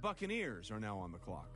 Buccaneers are now on the clock.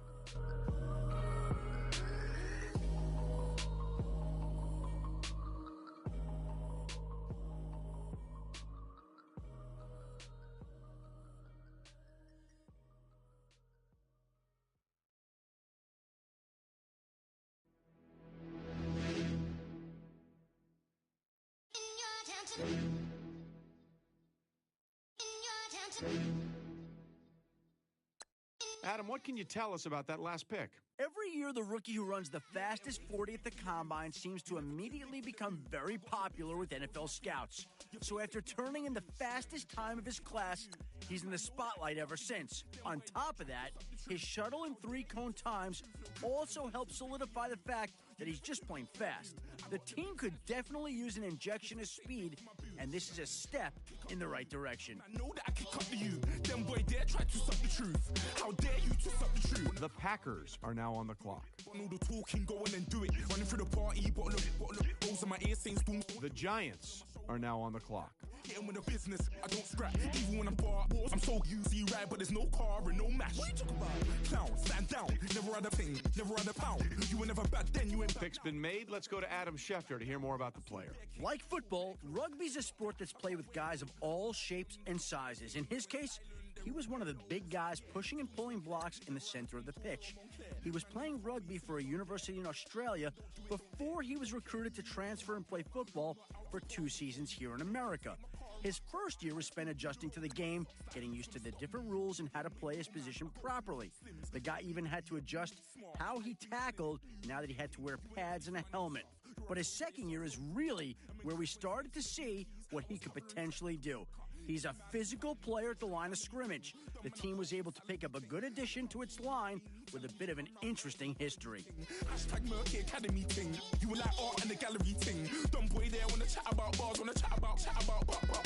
Adam, what can you tell us about that last pick? Every year, the rookie who runs the fastest 40 at the Combine seems to immediately become very popular with NFL scouts. So after turning in the fastest time of his class, he's in the spotlight ever since. On top of that, his shuttle and three-cone times also help solidify the fact that he's just plain fast. The team could definitely use an injection of speed, and this is a step in the right direction. I know that I can cut to you. Them boy dare try to suck the truth. How dare you to suck the truth? The Packers are now on the clock. All the talking, go on and do it. Running through the party, bottle up, balls in my ear, saying spoon. The Giants are now on the clock. Getting with the business, I don't scrap. Even when I'm bar balls, I'm so easy right, but there's no car and no match. What you talking about? Clown, stand down, never had a thing, never had a pound. You were never bad then, you ain't back. Pick's been made. Let's go to Adam Schefter to hear more about the player. Like football, rugby's a sport that's played with guys of all shapes and sizes. In his case, he was one of the big guys pushing and pulling blocks in the center of the pitch. He was playing rugby for a university in Australia before he was recruited to transfer and play football for 2 seasons here in America. His first year was spent adjusting to the game, getting used to the different rules and how to play his position properly. The guy even had to adjust how he tackled now that he had to wear pads and a helmet. But his second year is really where we started to see what he could potentially do. He's a physical player at the line of scrimmage. The team was able to pick up a good addition to its line with a bit of an interesting history. Hashtag Murky Academy ting. You were like art and the gallery ting. Dumb boy there wanna chat about bars, wanna chat about.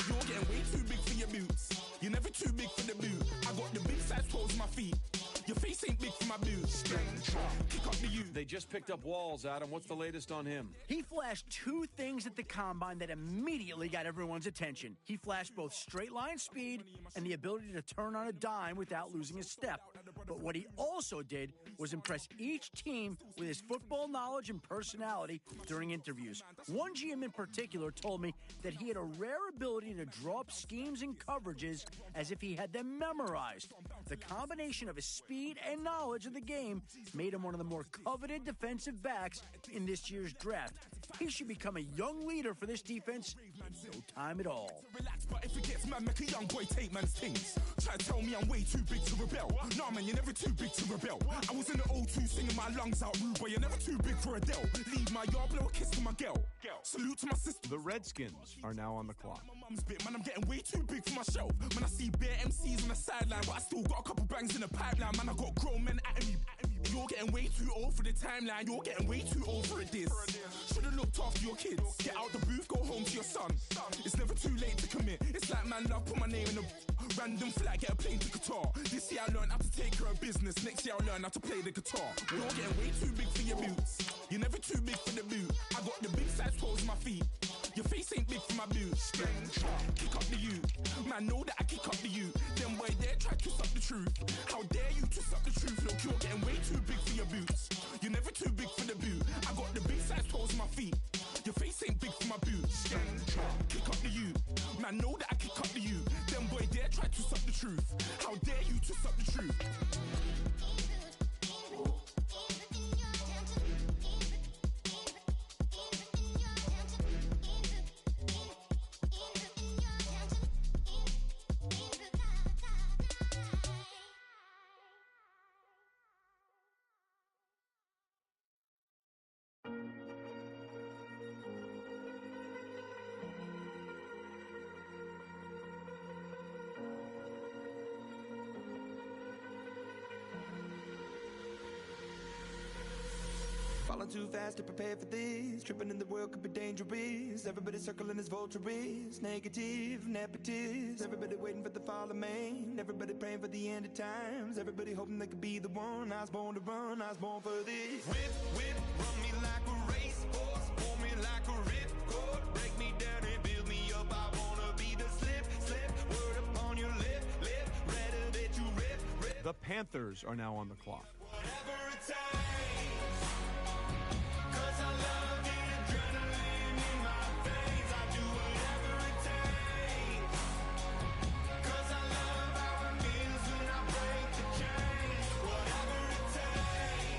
You're getting way too big for your boots. You're never too big for the boot. I got the big size toes on my feet. Your face ain't big for my boots. Kick up the you. They just picked up Walls, Adam. What's the latest on him? He flashed 2 things at the Combine that immediately got everyone's attention. He flashed both straight line speed and the ability to turn on a dime without losing a step. But what he also did was impress each team with his football knowledge and personality during interviews. One GM in particular told me that he had a rare ability to draw up schemes and coverages as if he had them memorized. The combination of his speed and knowledge of the game made him one of the more coveted defensive backs in this year's draft. He should become a young leader for this defense in no time at all. Relax, but if it gets mad, make a young boy take man's things. Try to tell me I'm way too big to rebel. Nah, man, you're never too big to rebel. I was in the O2 singing my lungs out rude, but you're never too big for Adele. Leave my yard, blow a kiss to my girl. Salute to my sister. The Redskins are now on the clock. My mum's bit, man, I'm getting way too big for my shelf. Man, I see bare MCs on the sideline, but I still got a couple bangs in the pipeline. Man, I got grown men at me. You're getting way too old for the timeline. You're getting way too old for a diss. Should've looked after your kids. Get out the booth, go home to your son. It's never too late to commit. It's like, man, love, put my name in a random flag, get a plane to Qatar. This year I learned how to take care of business. Next year I'll learn how to play the guitar. You're getting way too big for your boots. You're never too big for the boot. I got the big size toes on my feet. Your face ain't big for my boots. Kick up the you. Man, know that I kick up the you. Them boy dare try to suck the truth. How dare you to suck the truth? Look, you're getting way too big for your boots. You're never too big for the boot. I got the big size toes on my feet. Your face ain't big for my boots. Kick up the you. Man, know that I kick up the you. Them boy dare try to suck the truth. How dare you to suck the truth? Falling too fast to prepare for this. Tripping in the world could be dangerous. Everybody circling as vultures. Negative, nepotist. Everybody waiting for the fall of man. Everybody praying for the end of times. Everybody hoping they could be the one. I was born to run, I was born for this. Whip, whip, run me like a racehorse. Pull me like a ripcord. Break me down and build me up. I wanna be the slip, slip. Word upon your lip, lip. Rather that you rip, rip. The The Panthers are now on the clock. Whatever it takes, 'cause I love the adrenaline in my veins. I do whatever it takes, 'cause I love how it feels when I break the chains. Whatever it takes,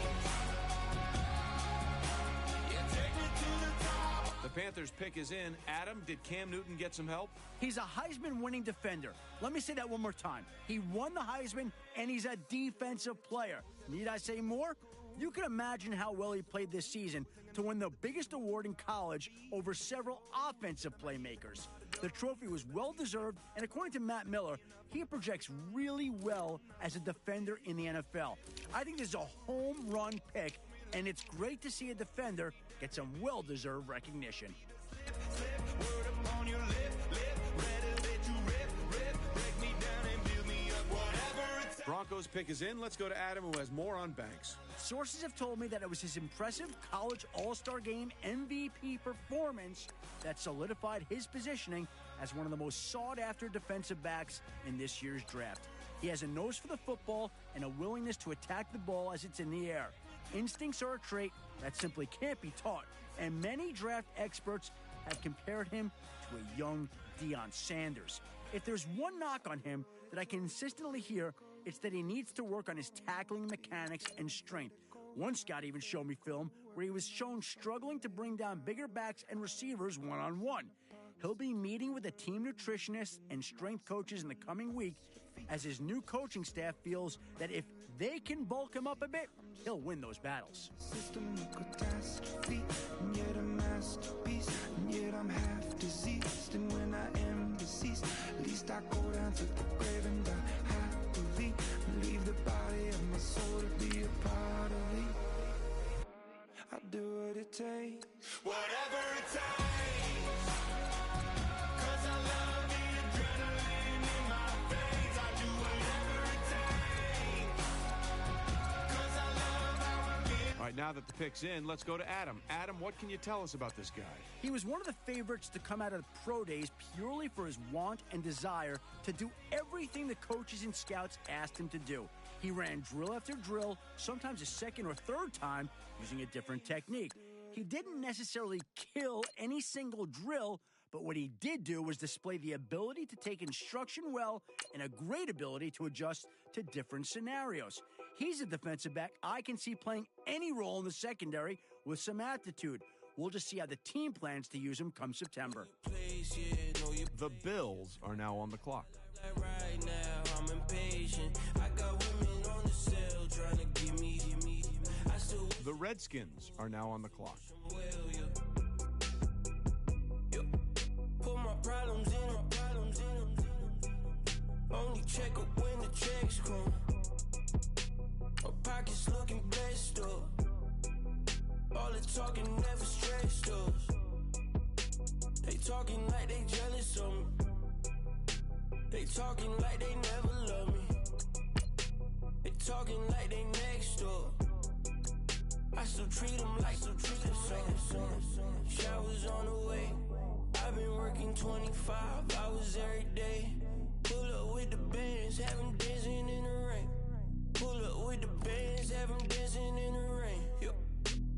yeah, take me to the top. The Panthers pick is in. Adam, did Cam Newton get some help? He's a Heisman-winning defender. Let me say that one more time. He won the Heisman, and he's a defensive player. Need I say more? You can imagine how well he played this season to win the biggest award in college over several offensive playmakers. The trophy was well-deserved, and according to Matt Miller, he projects really well as a defender in the NFL. I think this is a home run pick, and it's great to see a defender get some well-deserved recognition. Word upon your lip, ready to let you rip, break me down and build me up. Whatever it takes. Broncos pick is in. Let's go to Adam, who has more on Banks. Sources have told me that it was his impressive college All-Star Game MVP performance that solidified his positioning as one of the most sought-after defensive backs in this year's draft. He has a nose for the football and a willingness to attack the ball as it's in the air. Instincts are a trait that simply can't be taught, and many draft experts have compared him to a young Deion Sanders. If there's one knock on him that I consistently hear, it's that he needs to work on his tackling mechanics and strength. One scout even showed me film where he was shown struggling to bring down bigger backs and receivers one-on-one. He'll be meeting with a team nutritionist and strength coaches in the coming week as his new coaching staff feels that if they can bulk him up a bit, he'll win those battles. System of catastrophe, and yet a masterpiece, and yet I'm half diseased. And when I am deceased, at least I go down to the grave and die happily, and leave the body of my soul to be a part of me. I do what it takes. Whatever it takes, 'cause I love the adrenaline in my veins. I do whatever it takes, 'cause I love how it feels. All right, now that the pick's in, let's go to Adam. Adam, what can you tell us about this guy? He was one of the favorites to come out of the pro days purely for his want and desire to do everything the coaches and scouts asked him to do. He ran drill after drill, sometimes a second or third time, using a different technique. He didn't necessarily kill any single drill, but what he did do was display the ability to take instruction well and a great ability to adjust to different scenarios. He's a defensive back I can see playing any role in the secondary with some aptitude. We'll just see how the team plans to use him come September. The Bills are now on the clock. Right now, I'm impatient. I got women on the cell trying to give me. I still The Redskins are now on the clock. will you. Put my problems in. Only check up when the checks come. My pockets looking blessed up. All the talking never stressed us. They talking like they jealous of me. They talking like they never love me. They talking like they next door. I still treat them like some. Showers on the way. I've been working 25 hours every day. Pull up with the bands, have them dancing in the rain. Pull up with the bands, have them dancing in the rain. Yo.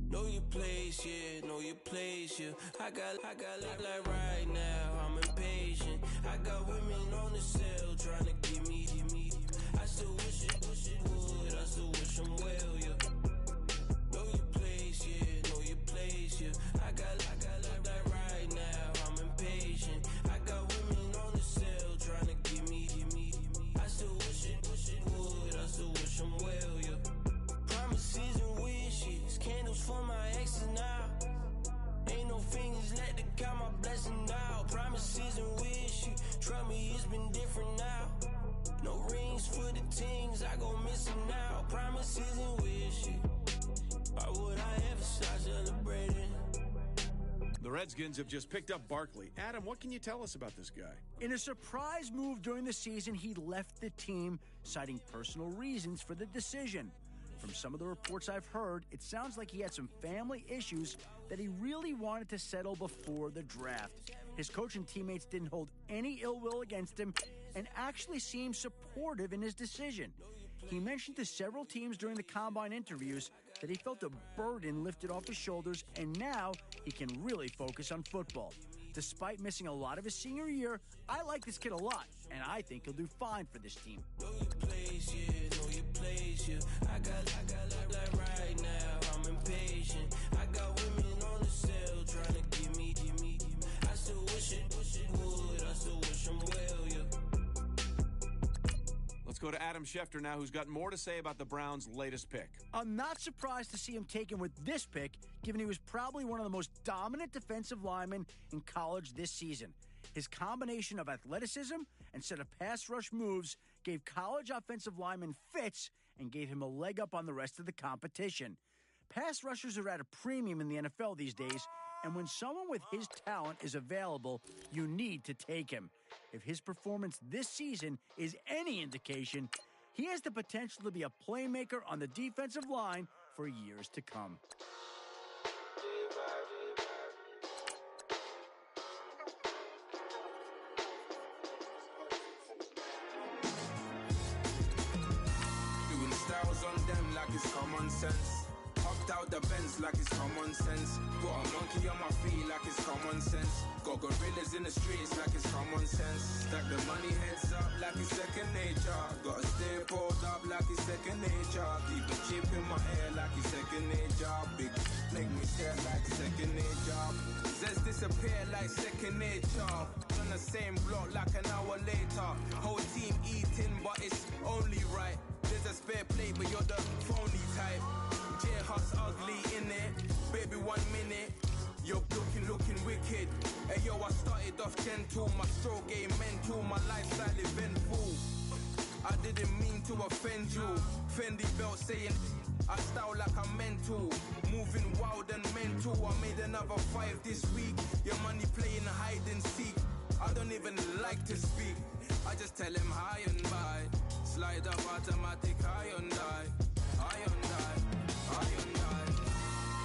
Know your place, yeah, know your place, yeah. I got like right now, I'm impatient. I got women on the cell trying to give me. I still wish it would, I still wish them well, yeah. Know your place, yeah, know your place, yeah. I got like right now, I'm impatient. I got women on the cell trying to give me. I still wish it would, I still wish them well, yeah. Promises and wishes, candles for my exes now. Ain't no fingers let to count my blessing now. Promises and wishes, trust me, it's been different now. No rings for the things I go missing now. Promises and wishes, why would I ever start celebrating? The Redskins have just picked up Barkley. Adam, what can you tell us about this guy? In a surprise move during the season, he left the team, citing personal reasons for the decision. From some of the reports I've heard, it sounds like he had some family issues that he really wanted to settle before the draft. His coach and teammates didn't hold any ill will against him and actually seemed supportive in his decision. he mentioned to several teams during the combine interviews that he felt a burden lifted off his shoulders, and now he can really focus on football. Despite missing a lot of his senior year, I like this kid a lot, and I think he'll do fine for this team. Know your place, yeah, know your place, yeah. I got like right now, I'm impatient. I got women on the cell trying to give me. I still wish it would, I still wish him well, yeah. Let's go to Adam Schefter now, who's got more to say about the Browns' latest pick. I'm not surprised to see him taken with this pick, given he was probably one of the most dominant defensive linemen in college this season. His combination of athleticism and set of pass rush moves gave college offensive linemen fits and gave him a leg up on the rest of the competition. Pass rushers are at a premium in the NFL these days, and when someone with his talent is available, you need to take him. If his performance this season is any indication, he has the potential to be a playmaker on the defensive line for years to come. Doing styles on them like it's common sense. Hopped out the Benz like it's common sense. Got a monkey on my feet like it's common sense. Got gorillas in the streets like it's common sense. Stack the money heads up like it's second nature. Gotta stay pulled up like it's second nature. Keep a chip in my hair like it's second nature. Big make me stare like second nature. Zest disappear like second nature. On the same block like an hour later. Whole team eating but it's only right. There's a spare plate but you're the phony type. J-Hus ugly in it, baby 1 minute. You're looking wicked. Hey yo, I started off gentle, my stroke game mental, my lifestyle eventful. I didn't mean to offend you. Fendi belt saying I style like I'm mental. Moving wild and mental. I made another 5 this week. Your money playing hide and seek. I don't even like to speak. I just tell him hi and bye. Slide up automatic, high and die.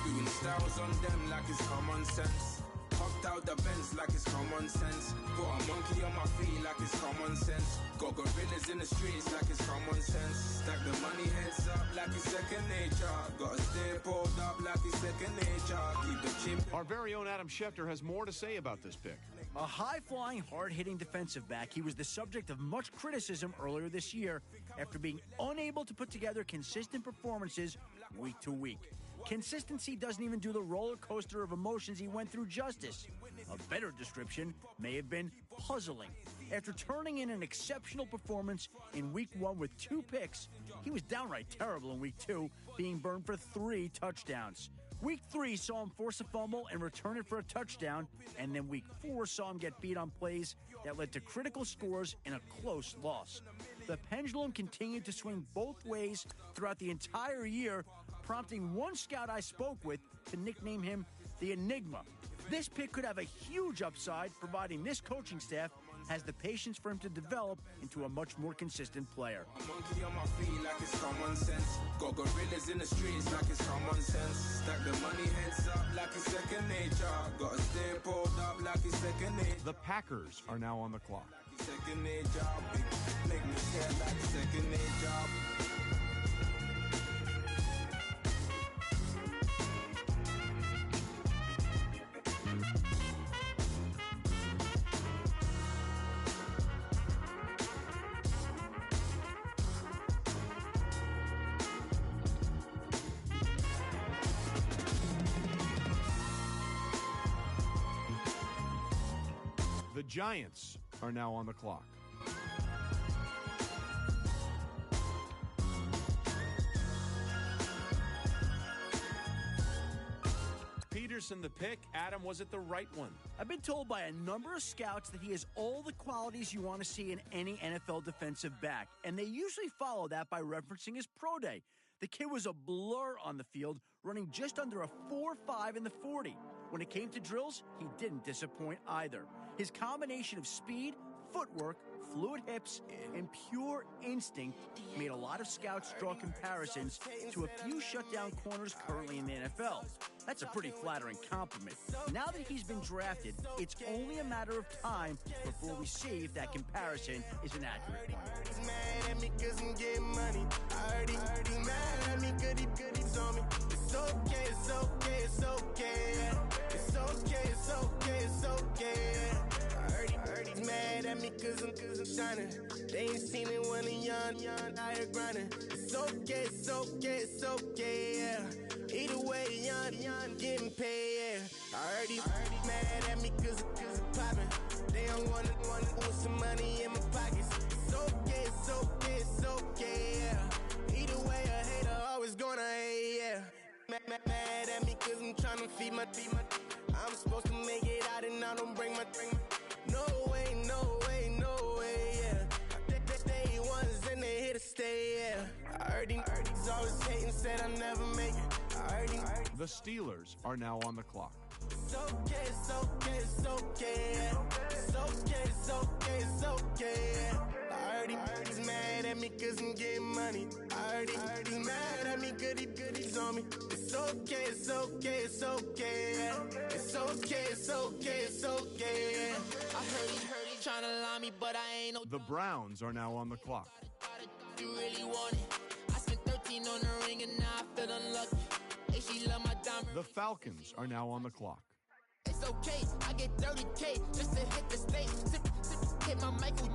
Doing styles on them like it's common sense. Hopped out the Benz like it's common sense. Got a monkey on my feet like it's common sense. Got gorillas in the streets like it's common sense. Stack the money heads up like it's second nature. Gotta stay pulled up like it's second nature. Keep the chip. Our very own Adam Schefter has more to say about this pick. A high-flying, hard-hitting defensive back, he was the subject of much criticism earlier this year after being unable to put together consistent performances week to week. Consistency doesn't even do the roller coaster of emotions he went through justice. A better description may have been puzzling. After turning in an exceptional performance in Week 1 with 2 picks, he was downright terrible in Week 2, being burned for 3 touchdowns. Week 3 saw him force a fumble and return it for a touchdown, and then Week 4 saw him get beat on plays that led to critical scores in a close loss. The pendulum continued to swing both ways throughout the entire year, prompting one scout I spoke with to nickname him the Enigma. This pick could have a huge upside, providing this coaching staff has the patience for him to develop into a much more consistent player. A monkey on my feet like it's common sense. Got gorillas in the streets like it's common sense. Stack the money heads up like it's second nature. Gotta stay pulled up like it's second nature. The Packers are now on the clock. Like it's second nature. Big make me stare like it's second nature. The Giants are now on the clock. Peterson the pick. Adam, was it the right one? I've been told by a number of scouts that he has all the qualities you want to see in any NFL defensive back, and they usually follow that by referencing his pro day. The kid was a blur on the field, running just under a 4.5 in the 40. When it came to drills, he didn't disappoint either. His combination of speed, footwork, fluid hips, and pure instinct made a lot of scouts draw comparisons to a few shutdown corners currently in the NFL. That's a pretty flattering compliment. Now that he's been drafted, it's only a matter of time before we see if that comparison is an accurate one. He's mad at me 'cause I'm getting money. I heard he's mad at me 'cause he's on me. It's okay, it's okay, it's okay. It's okay, it's okay, it's okay. I heard he's mad at me 'cause I'm shining. They ain't seen it when I'm young, out here grinding. It's okay, it's okay, it's okay, yeah. Either way, young, getting paid, yeah. I heard he's mad at me 'cause I'm popping. They don't wanna put some money in my pockets. It's okay, it's okay, it's okay, yeah. Either way, a hater always gonna hate, yeah. Mad at me 'cause I'm tryna feed my I'm supposed to make it out and I don't bring my No way, no way, no way, yeah. They ones and they here to stay, yeah. I heard he's always hating, said I never make it. The Steelers are now on the clock. It's okay, it's okay, it's okay. It's okay, it's okay, it's okay. I heard he's mad at me 'cause I'm getting money. I heard he's mad at me 'cause he's on me. It's okay, it's okay, it's okay. It's okay, it's okay, it's okay. I heard he's trying to lie me, but I ain't no. The Browns are now on the clock. You really want it. I spent 13 on the ring and now I feel unlucky. Hey, she love my diamond. The Falcons are now on the clock. It's okay, I get 30K just to hit the stage. Hit my Michael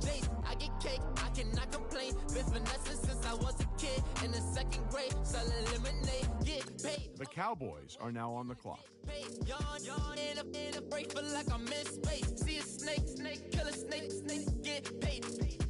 J. I get cake, I cannot complain. Been finessing since I was a kid. In the second grade, selling lemonade, get paid. The Cowboys are now on the clock. Yawn in a break, feel like I'm in space. See a snake, kill a snake, get paid.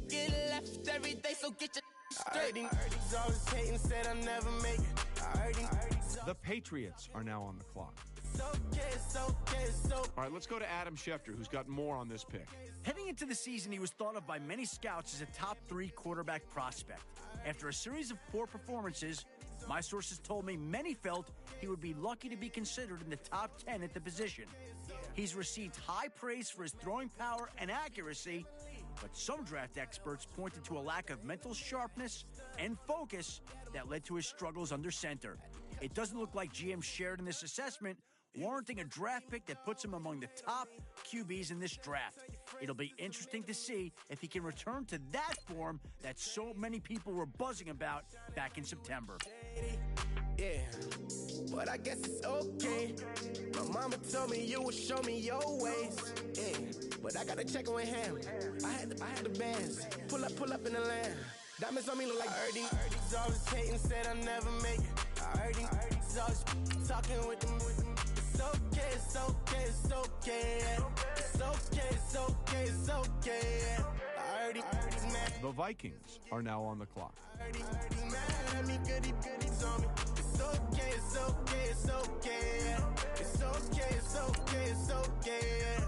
Get left every day, so get your straight. I heard he's always hating, said I never make it. I heard he's The Patriots are now on the clock. It's okay, it's okay, it's okay. All right, let's go to Adam Schefter, who's got more on this pick. Heading into the season, he was thought of by many scouts as a top 3 quarterback prospect. After a series of poor performances, my sources told me many felt he would be lucky to be considered in the top 10 at the position. He's received high praise for his throwing power and accuracy, but some draft experts pointed to a lack of mental sharpness and focus that led to his struggles under center. It doesn't look like GM shared in this assessment, warranting a draft pick that puts him among the top QBs in this draft. It'll be interesting to see if he can return to that form that so many people were buzzing about back in September. Yeah, but I guess it's okay. My mama told me you would show me your ways. Yeah, but I gotta check with him. I had the bands. Pull up in the land. Diamonds on me look like Ernie. He's always hating, said I never make it. I heard he's always talking with them. It's okay, it's okay, it's okay. It's okay, it's okay, it's okay. I heard he's mad. The Vikings are now on the clock. I heard he's mad at me, he's on me. It's okay, it's okay, it's okay. It's okay, it's okay, it's okay.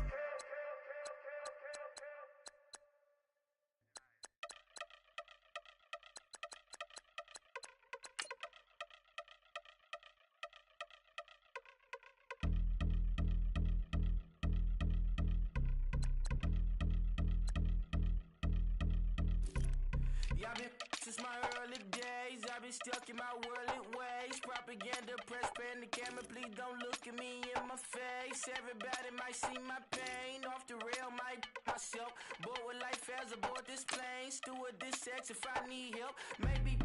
Yeah, I've been since my early days. I've been stuck in my worldly ways. Propaganda, press, pan the camera. Please don't look at me in my face. Everybody might see my pain. Off the rail, might myself. Bored with life as aboard this plane. Steward this sex if I need help. Maybe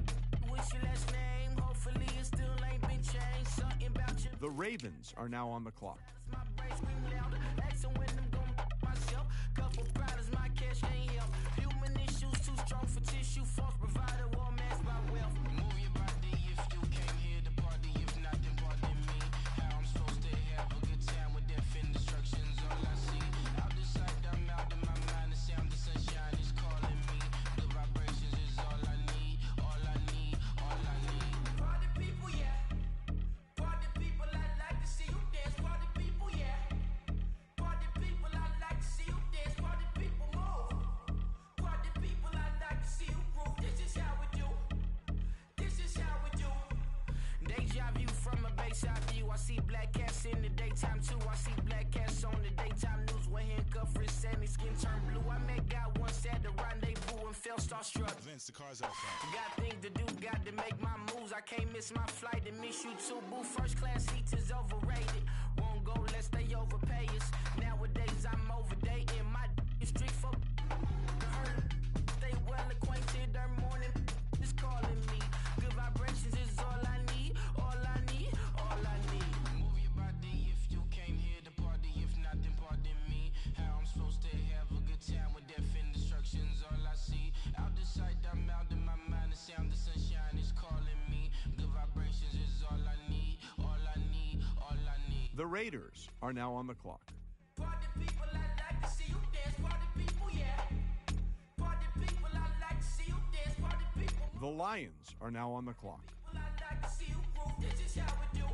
what's your last name? Hopefully it still ain't been changed. Something about you. The Ravens are now on the clock. My brain scream louder. Asking when I'm gon' myself. Couple problems, my cash ain't help. Human issues too strong for tissue. False provider, war mass by wealth. Move your body if you came here to party. If not, then pardon me. How I'm supposed to have a good time with death and destruction's all I see. Out the sight, I'm out of my mind. The sound of sunshine is calling me. The vibrations is all I need. All I need, all I need. Party people, yeah. Party people, I'd like to see you dance. Party people, yeah. Party people, I'd like to see you dance. Party people, move. Party people, I'd like to see you groove. This is how we do. This is how we do. Deja vu from a bayside view. I see black cats cats in the daytime too. I see black cats on the daytime news when handcuffed wrists and his skin turned blue. I met guy once at the rendezvous and felt starstruck. Vince, the car's out front. Got things to do, got to make my moves. I can't miss my flight and miss you too, boo. First class seats is overrated. Won't go lest they overpay us. Nowadays I'm overdating my street for her. Stay well acquainted, their morning is calling me. Good vibrations is all I need, all I need, all I need. Move your body if you came here to party. If not, then pardon me. How I'm supposed to have a good time with death and destruction's all I see. Out the sight, I'm out in my mind. The sound of sunshine is calling me. Good vibrations is all I need, all I need, all I need. The Raiders are now on the clock. Party people, I like to see you dance. Party people, yeah. Party people, I like to see you dance. Party people. The Lions are now on the clock. I like to see you groove. This is how we do.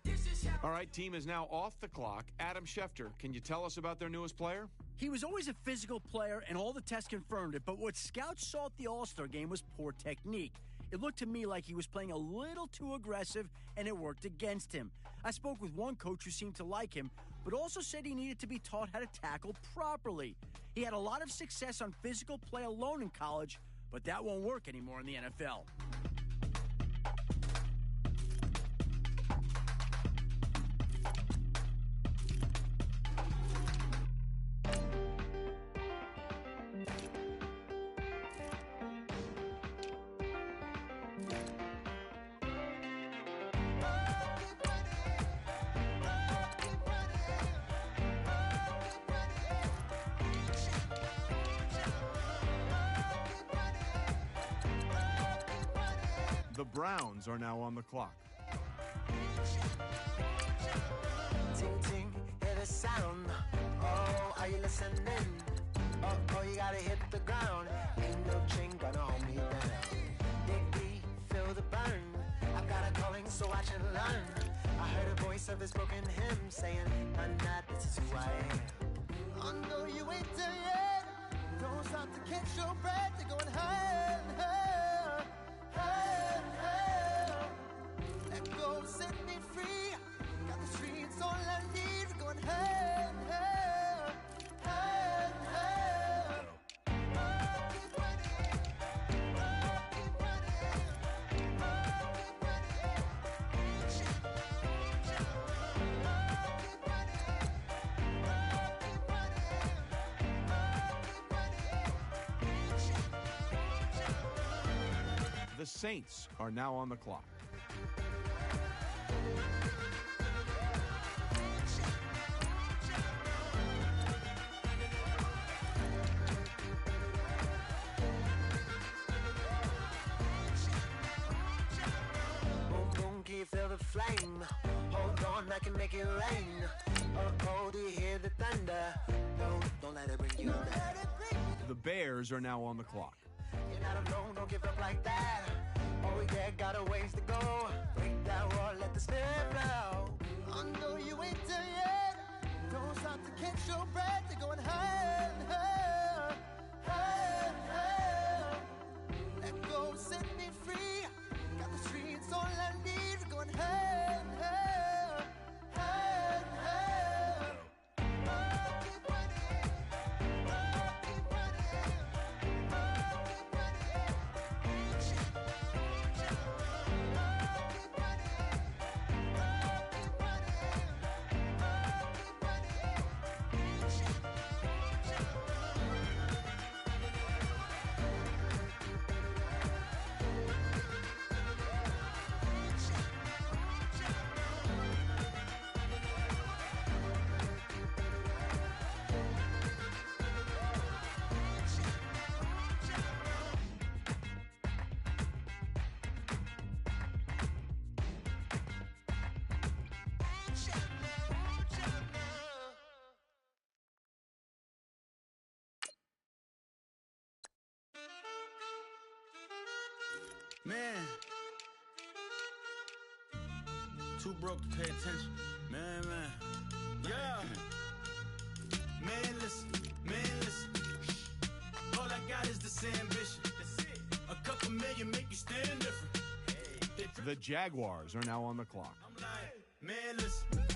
This is how. All right, team is now off the clock. Adam Schefter, can you tell us about their newest player? He was always a physical player, and all the tests confirmed it, but what scouts saw at the All-Star game was poor technique. It looked to me like he was playing a little too aggressive, and it worked against him. I spoke with one coach who seemed to like him, but also said he needed to be taught how to tackle properly. He had a lot of success on physical play alone in college, but that won't work anymore in the NFL. The Browns are now on the clock. Ting, ting, hear the sound. Oh, are you listening? Oh, you gotta hit the ground. Ain't no chain gonna hold me down. Dig deep, feel the burn. I've got a calling, so watch and learn. I heard a voice of his broken hymn saying, I'm not, this is who I am. I know you ain't there yet. Don't stop to catch your breath. They're going higher and higher, higher and higher. Let go, set me free. Got the streets all I need. We're going higher and higher, higher and higher. Keep running, keep running, keep running. The Saints are now on the clock. Boom, boom, can you feel the flame? Hold on, I can make it rain. Oh, do you hear the thunder? No, don't let it bring you down. The Bears are now on the clock. You're not alone, don't give up like that. Oh yeah, got a ways to go. Break that wall, let the spirit flow. I know you ain't there yet. Don't stop to catch your breath. They're going higher and higher, higher and higher. Let go, set me free. Got the streets all I need. We're going higher and higher, higher and higher. Keep running, keep running, keep running. Man, too broke to pay attention. Man. Yeah. Man, listen. All I got is this ambition. That's it. A couple million make you stand different. The Jaguars are now on the clock. I'm like, man, listen.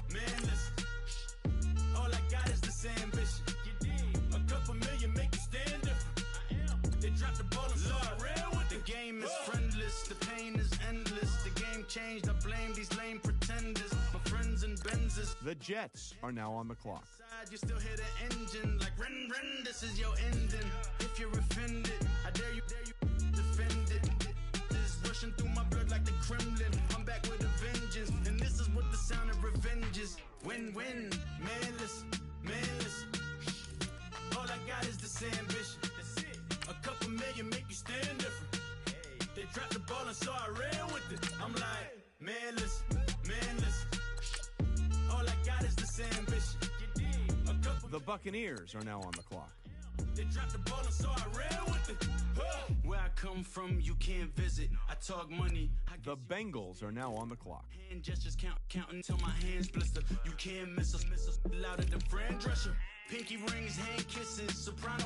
changed. I blame these lame pretenders. My friends and Benzes. The Jets are now on the clock. You still hear the engine like rin rin. This is your ending. If you're offended, I dare you defend it. This rushing through my blood like the Kremlin. I'm back with a vengeance, and this is what the sound of revenge is. Win-win, manless. All I got is this ambition. A couple million make you stand different. They dropped the ball and so I ran with it. I'm like, manless. All I got is this ambition. The Buccaneers are now on the clock. They dropped the ball and so I ran with it. Where I come from, you can't visit. I talk money. The Bengals are now on the clock. Hand gestures counting till my hands blister. You can't miss us louder than Fran Drescher. Pinky rings, hand kisses, soprano.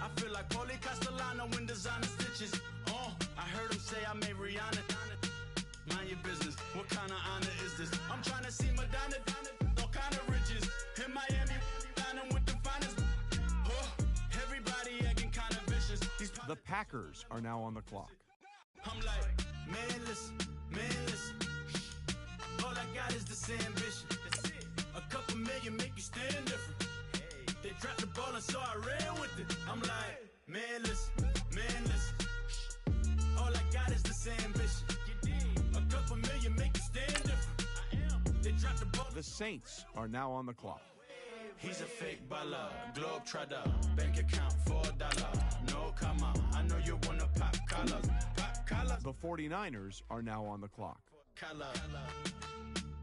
I feel like Paulie Castellano in designer stitches. I heard him say I made Rihanna. Mind your business. What kind of honor is this? I'm trying to see Madonna, all kind of riches. In Miami, dining with the finest. Everybody acting kind of vicious. The Packers are now on the clock. I'm like, manless. All I got is this ambition. A couple million make you stand different. They dropped the ball and so I ran with it. I'm like, manless. All I got is this ambition. A couple million make you stand different. They dropped the ball. The Saints are now on the clock. He's a fake baller, globetrotter, bank account $4, no comma. I know you wanna pop collars. The 49ers are now on the clock. Color,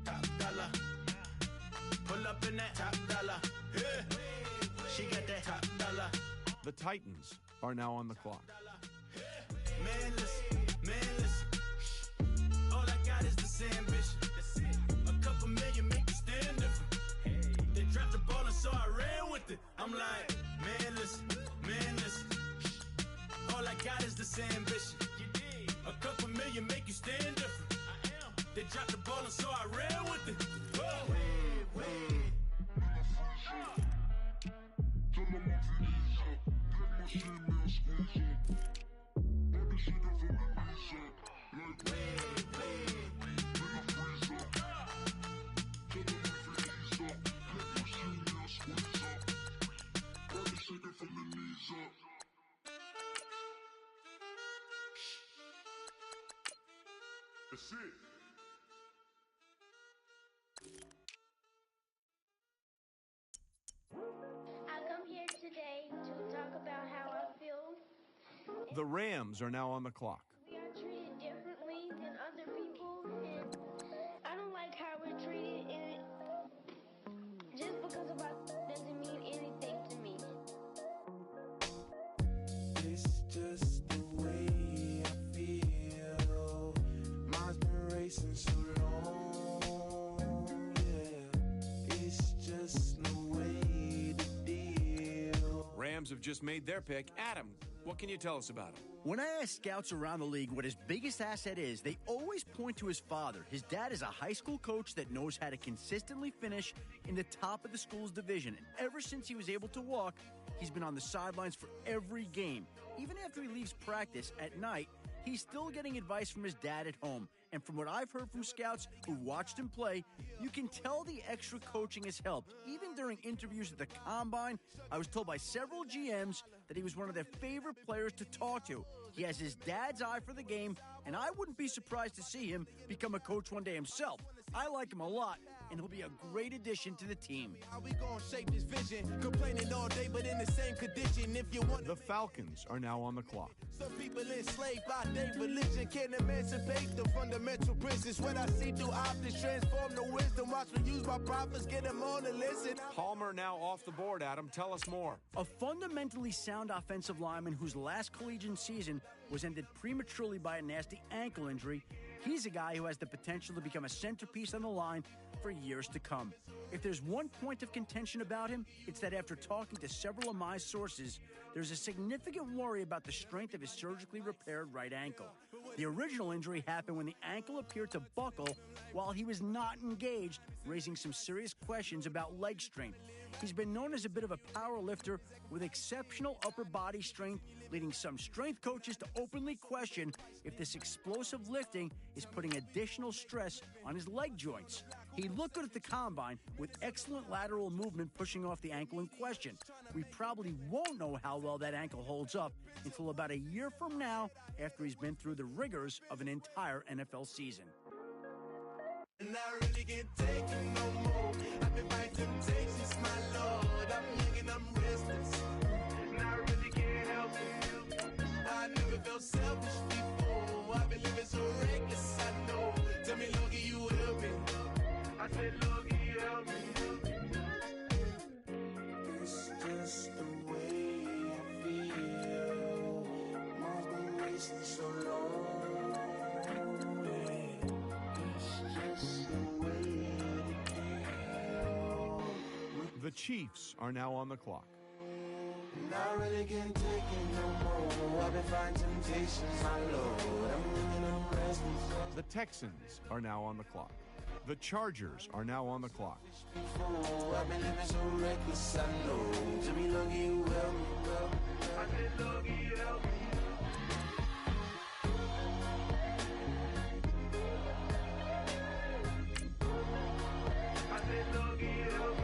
top dollar, pull up in that top dollar. Yeah. She got that top dollar. The Titans are now on the clock. Manless. All I got is this ambition. A couple million make you stand different. They dropped the ball and so I ran with it. I'm like, manless. All I got is this ambition. A couple million make you stand different. They dropped the ball and so I ran with it. That's it. I come here today to talk about how I feel. The Rams are now on the clock. We are treated differently than other people, and I don't like how we're treated, and just because of our doesn't mean anything to me. It's just the way I feel. Mine's been racing so long, yeah. It's just the way the deal. Rams have just made their pick. Adam, what can you tell us about him? When I ask scouts around the league what his biggest asset is, they always point to his father. His dad is a high school coach that knows how to consistently finish in the top of the school's division. And ever since he was able to walk, he's been on the sidelines for every game. Even after he leaves practice at night, he's still getting advice from his dad at home. And from what I've heard from scouts who watched him play, you can tell the extra coaching has helped. Even during interviews at the Combine, I was told by several GMs that he was one of their favorite players to talk to. He has his dad's eye for the game, and I wouldn't be surprised to see him become a coach one day himself. I like him a lot, and he'll be a great addition to the team. How we gonna shape this vision? Complaining all day, but in the same condition. If you want The Falcons are now on the clock. some people enslaved by their religion, can't emancipate the fundamental principles. What I see through optics transform the wisdom. Watch me use my prophets, get them on to listen. Palmer now off the board, Adam. Tell us more. A fundamentally sound offensive lineman whose last collegiate season was ended prematurely by a nasty ankle injury. He's a guy who has the potential to become a centerpiece on the line for years to come. If there's one point of contention about him, it's that after talking to several of my sources, there's a significant worry about the strength of his surgically repaired right ankle. The original injury happened when the ankle appeared to buckle while he was not engaged, raising some serious questions about leg strength. He's been known as a bit of a power lifter with exceptional upper body strength, leading some strength coaches to openly question if this explosive lifting is putting additional stress on his leg joints. He looked good at the combine with excellent lateral movement pushing off the ankle in question. We probably won't know how well that ankle holds up until about a year from now after he's been through the rigors of an entire NFL season. And I really can't take it no more. I've been fighting temptations, my Lord. I'm young and I'm restless. And I really can't help it. I never felt selfish before. I've been living so reckless, I know. Tell me, Lord, can you help me? I said, Lord, can you help me? It's just the way I feel. Mom's been wasting so long. The Chiefs are now on the clock. I really can't take it no more. I've been fighting temptations, my Lord. I'm young and I'm restless. The Texans are now on the clock. The Chargers are now on the clock. I've been living so reckless, I know. Tell me, Lord, you help me. I said, Lord, can you help me? I said, Lord, can you help me?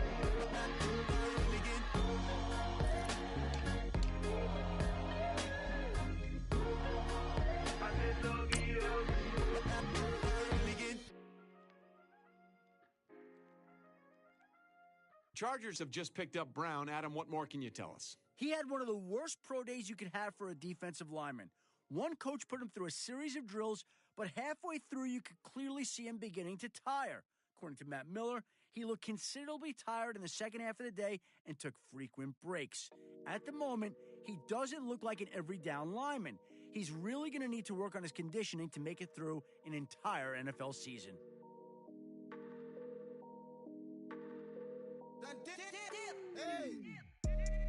Chargers have just picked up Brown. Adam, what more can you tell us? He had one of the worst pro days you could have for a defensive lineman. One coach put him through a series of drills, but halfway through you could clearly see him beginning to tire. According to Matt Miller, he looked considerably tired in the second half of the day and took frequent breaks. At the moment, he doesn't look like an every down lineman. He's really going to need to work on his conditioning to make it through an entire NFL season.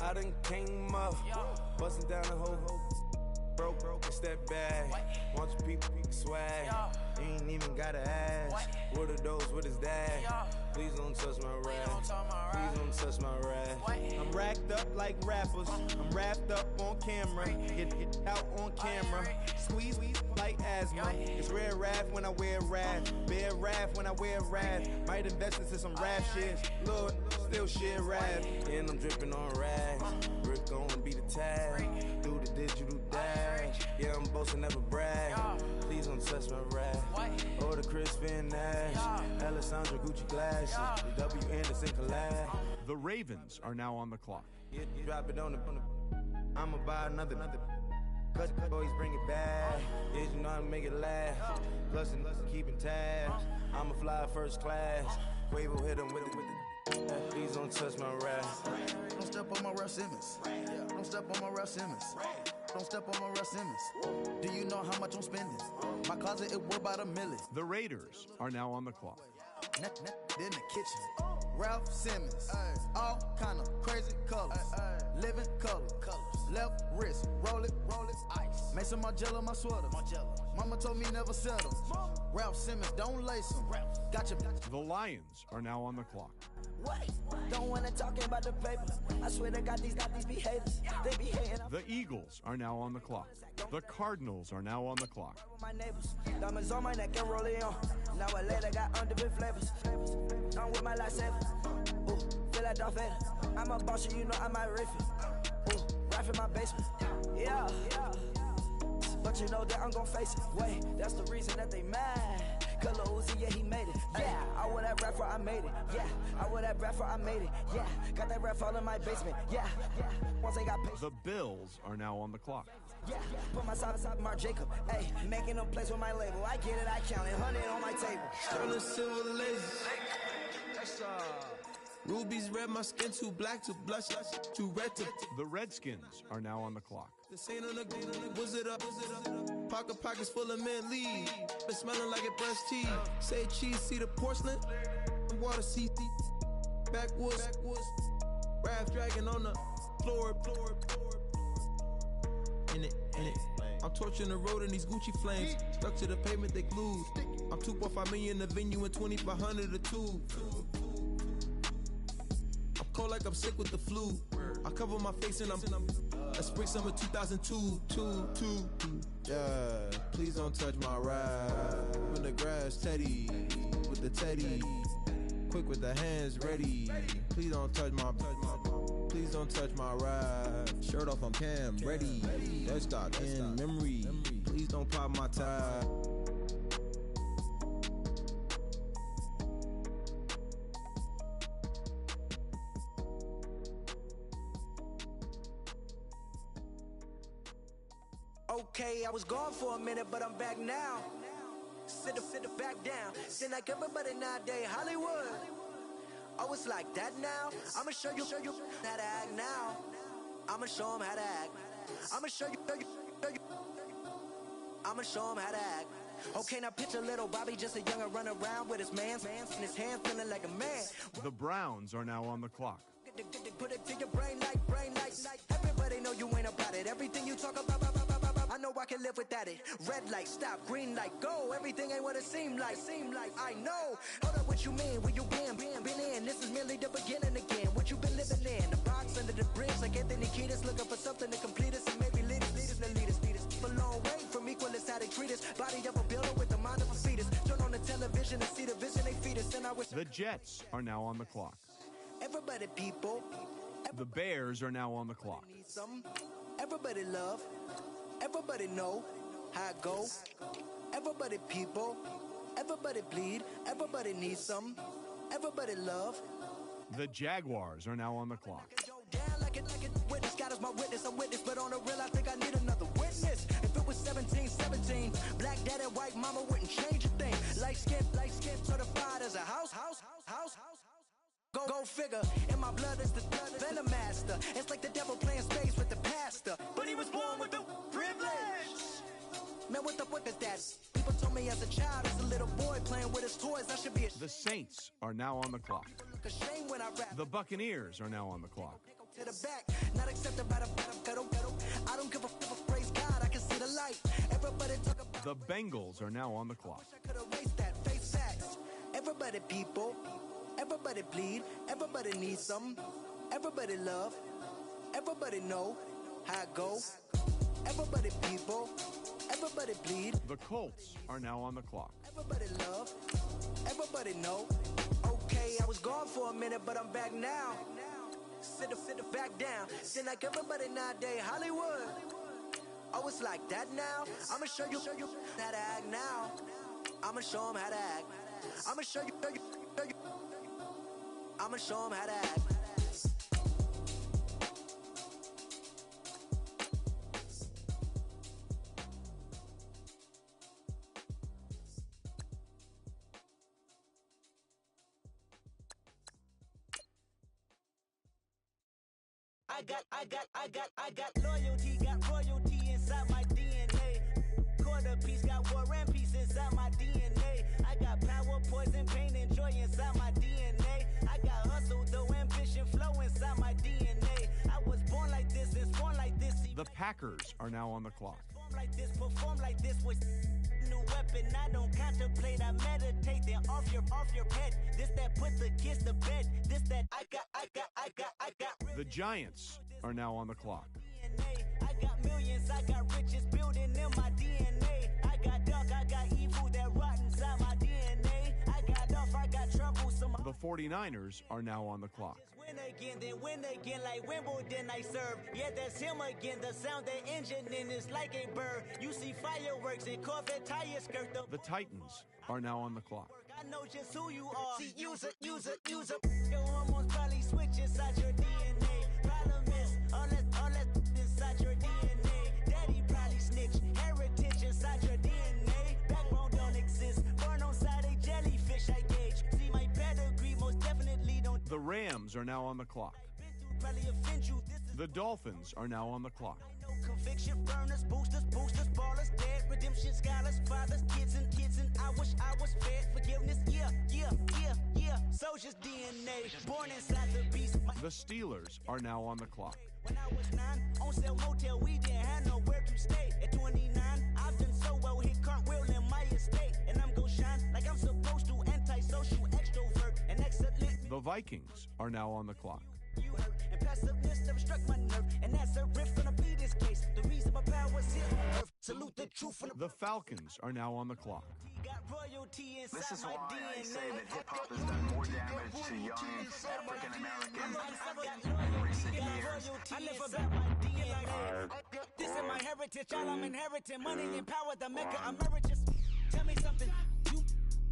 I done came up, busting down the whole broke, it's that bad. Want your people swag, you ain't even gotta ask. What are those, what is that? Please don't touch my rap, please don't touch my rap. I'm racked up like rappers, I'm wrapped up on camera. Get out on camera, squeeze like asthma. It's rare wrath when I wear wrath, bare wrath when I wear wrath. Might invest into some rap shit, Lord, still shit rap. And I'm dripping on rags, Rick gonna be the tag. Do the digital dash, yeah, I'm boasting, never brag. Please don't touch my rap, or the Chris Finn Nash, Alessandra Gucci glasses, the W Anderson collab. The Ravens are now on the clock. You drop it on the I'ma buy another. Cut, boys bring it back. Yeah, you know how to make it last. Plus and keeping tabs. I'ma fly first class. Quavo hit him with it. Please don't touch my rap. Don't step on my Ralph Simmons. Don't step on my Ralph Simmons. Don't step on my Ralph Simmons. Do you know how much I'm spending? My closet, it worth about $1 million. The Raiders are now on the clock. In the kitchen. Ralph Simmons. All kind of crazy colors. Living color. Left wrist. Roll it. Ice. Make some Margiela my sweater. Mama told me never settle. Ralph Simmons, don't lace him. Gotcha. The Lions are now on the clock. What? Don't wanna talk about the paper. I swear to God, these be haters. They be hating. The Eagles are now on the clock. The Cardinals are now on the clock. My neighbors, diamonds on my neck and roll it on. Now I later got underbit flavors. I'm with my lifesaver. Ooh, feel like Darth Vader. I'm a boss, you know I might riff it. Ooh, right in my basement. Yeah. But you know that I'm gon' face it. Wait, that's the reason that they mad. Color Uzi, yeah, he made it. Yeah, I wear that rap for I made it. Yeah, I wear that rap for I made it. Yeah, got that rap all in my basement. Yeah. Once I got patience. The Bills are now on the clock. Yeah, put my side beside Mark Jacob. Hey, making them plays with my label. I get it, I count it. 100 on my table. Sterling silver laser. Rubies red, my skin too black to blush, too red to. The Redskins are now on the clock. This ain't on the wizard up. Pockets full of mint lead. Been smelling like it brushed tea. Say cheese, see the porcelain. Water, see backwoods. Raft dragging on the floor. In it. I'm torching the road in these Gucci flames. Stuck to the pavement, they glued. I'm 2.5 million the venue and 2,500 a tube. I'm cold like I'm sick with the flu. I cover my face and I'm a spring summer 2002. Yeah, please don't touch my ride. In the grass, Teddy, with the Teddy. Quick with the hands ready. Please don't touch my ride. Shirt off, I'm cam, ready. Dead stock in memory. Please don't pop my tie. Okay, I was gone for a minute, but I'm back now. Sit back down. Sit like everybody nowadays, Hollywood. Oh, it's like that now? I'ma show you how to act now. I'ma show 'em how to act. I'ma show you. I'ma show 'em how to act. Okay, now picture little Bobby, just a youngin' run around with his man's in his hand, feeling like a man. The Browns are now on the clock. Put it to your brain like. Everybody know you ain't about it. Everything you talk about, I know I can live without it. Red light, stop. Green light, go. Everything ain't what it seem like. I know. Hold up, what you mean? Where you been in? This is merely the beginning again. What you been living in? The box under the bridge, like Anthony Kiedis, looking for something to complete us and maybe lead us. A long way from equal is how they treat us. Body of a builder with the mind of a fetus. Turn on the television and see the vision they feed us. And I wish the Jets are now on the clock. Everybody, people. The Bears are now on the clock. Everybody love. Everybody know how it go. Everybody people. Everybody bleed. Everybody needs some. Everybody love. The Jaguars are now on the clock. Down like it. Witness, God is my witness. I'm witness, but on the real, I think I need another witness. If it was 17, black dad and white mama wouldn't change a thing. Light skin, certified as a house. Go figure. In my blood is the venom master. It's like the devil playing space with the pastor. But he was born with the privilege. Man, what is that? People told me as a child, as a little boy playing with his toys, I should be The Saints are now on the clock. ashamed when I rap. The Buccaneers are now on the clock. To the back, not accepted by the pedal. I don't give a praise God, I can see the light. Everybody talk about The Bengals are now on the clock. I could erase that, face facts. Everybody people. Everybody bleed, everybody needs some. Everybody love, everybody know how it go. Everybody people, everybody bleed. The Colts are now on the clock. Everybody love, everybody know. Okay, I was gone for a minute, but I'm back now. Sit back down. Sit like everybody nowadays, Hollywood. Oh, it's like that now? I'ma show you how to act now. I'ma show 'em how to act. I'ma show you. I'ma show 'em how to act. I got loyalty, got royalty inside my DNA. Quarter piece, got war and peace inside my DNA. I got power, poison, pain, and joy inside my DNA. I got hustle, though, ambition, flow inside my DNA. I was born like this and born like this. The Packers are now on the clock. Perform like this with new weapon. I don't contemplate, I meditate. Then off your head. This that put the kids to bed. This that I got. The Giants are now on the clock. I got millions, I got riches building in my DNA. I got dark, I got evil that rot inside my DNA. I got off, I got trouble. The 49ers are now on the clock. Win again, then win again, like Wimbledon I serve. Yeah, that's him again. The sound the engine in is like a bird. You see fireworks and Corvette tire skirt. The Titans are now on the clock. I know just who you are. See, use it. Your hormones probably switch inside your DNA. Problem is, all that inside your DNA. Daddy probably snitch. Heritage inside your DNA. Backbone don't exist. Born on side a jellyfish I gauge. See my pedigree most definitely don't. The Rams are now on the clock. Probably offend you. The Dolphins are now on the clock. No conviction. Ship burners, boosters, ballers, dead, redemption, scholars, fathers, kids and I wish I was fed forgiveness. Yeah. Soldier's DNA, born inside the beast. The Steelers are now on the clock. When I was 9, on sale motel, we didn't have nowhere to stay. At 29, I've done so well, hit cartwheel in my estate. And I'm gon' shine like I'm supposed to, antisocial, extrovert, and excellent. The Vikings are now on the clock. You hurt, and passiveness never struck my nerve. And that's a riff gonna be this case. The reason my power's here on earth. Salute the truth from The Falcons are now on the clock. This is why I say that hip-hop has done more damage to young African Americans in recent years. I live about my DNA. This is my heritage, all I'm inheriting. Money and power, the Mecca emeritus. Tell me something, you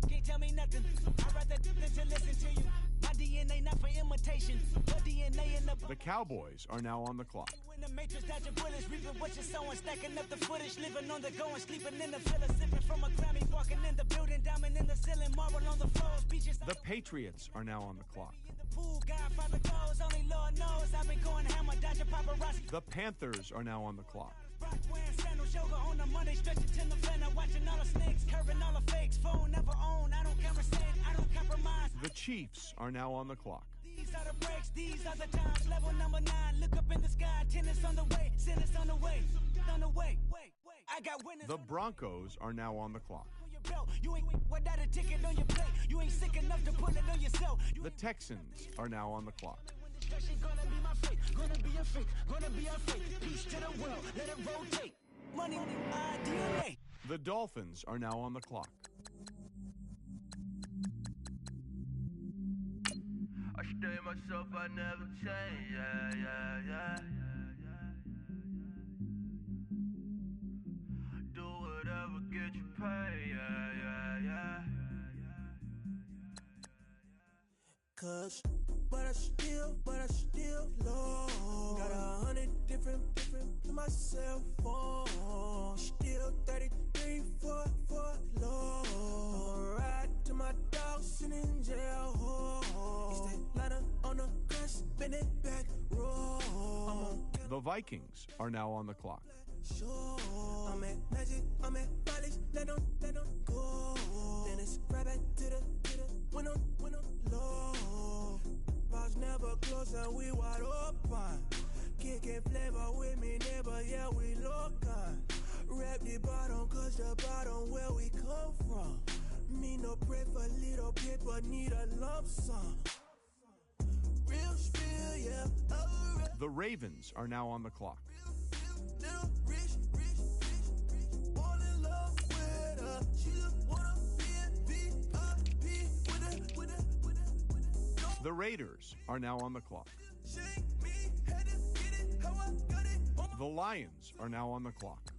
can't tell me nothing. I'd rather than to listen to you. My DNA not for imitation. Your DNA in The Cowboys are now on the clock. the matrix, dodging bullets, reaping what you're sowing, stacking up the footage, living on the go and sleeping in the villa, sipping from a Grammy, walking in the building, diamond in the ceiling, marble on the floors, beaches. The Patriots are now on the clock. Pool, Godfather goes, only Lord knows I've been going hammer, dodging paparazzi. The Panthers are now on the clock. Rock wearing sandals, yoga on a Monday, stretching to November, watching all the snakes, curving all the fakes, phone never own, I don't conversate, I don't compromise. The Chiefs are now on the clock. These are the breaks, these are the times, level number 9, look up in the sky, tennis on the way, sinners on the way, I got winners. The Broncos are now on the clock. You ain't without a ticket on your plate. You ain't sick enough to put it on yourself. The Texans are now on the clock. Gonna be my fate, gonna be a fate, gonna be a fate. Peace to the world, let it rotate. Money on the DNA. The Dolphins are now on the clock. I stay myself, I never change, yeah. Do whatever, get you paid, yeah. Cause, but I still low. Got 100 different to my cell phone. Still 33 for low. I'ma ride to my dog sitting in jail. It's that liner on the grass, spin it back, roll. The Vikings are now on the clock. Sure, I'm at magic, I'm at polish, let them go. Then it's right back to the when I'm low. Bars never close and we wide open. Kicking flavor with me, neighbor, yeah, we local. Rap the bottom, cause the bottom where we come from. Me no pray for little paper, need a lump sum. Real spill, yeah. The Ravens are now on the clock. Little rich. Fall in love with her. She just wanna be in VIP with her. The Raiders are now on the clock. Shake me, had to get it, how I got it. The Lions are now on the clock.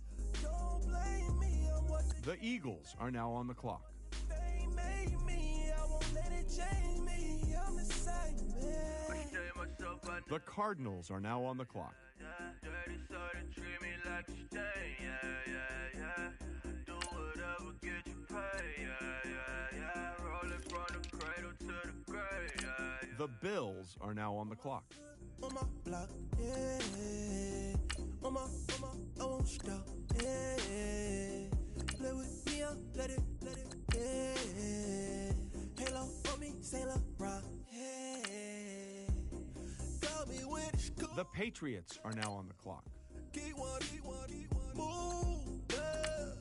Don't blame me, I'm what The Eagles are now on the clock. they made me. I won't let it change me. I'm the same man. I stay myself, I The Cardinals are now on the clock. dirty, so they treat me like a stain, yeah. Do whatever, get you paid, yeah. Roll it from the cradle to the grave, yeah. The Bills are now on the clock. On my block, yeah. On my, I won't stop, yeah. Play with me, let it, yeah. Halo on me, Saint Laurent, yeah. Got me with the The Patriots are now on the clock. Keep one, move, yeah.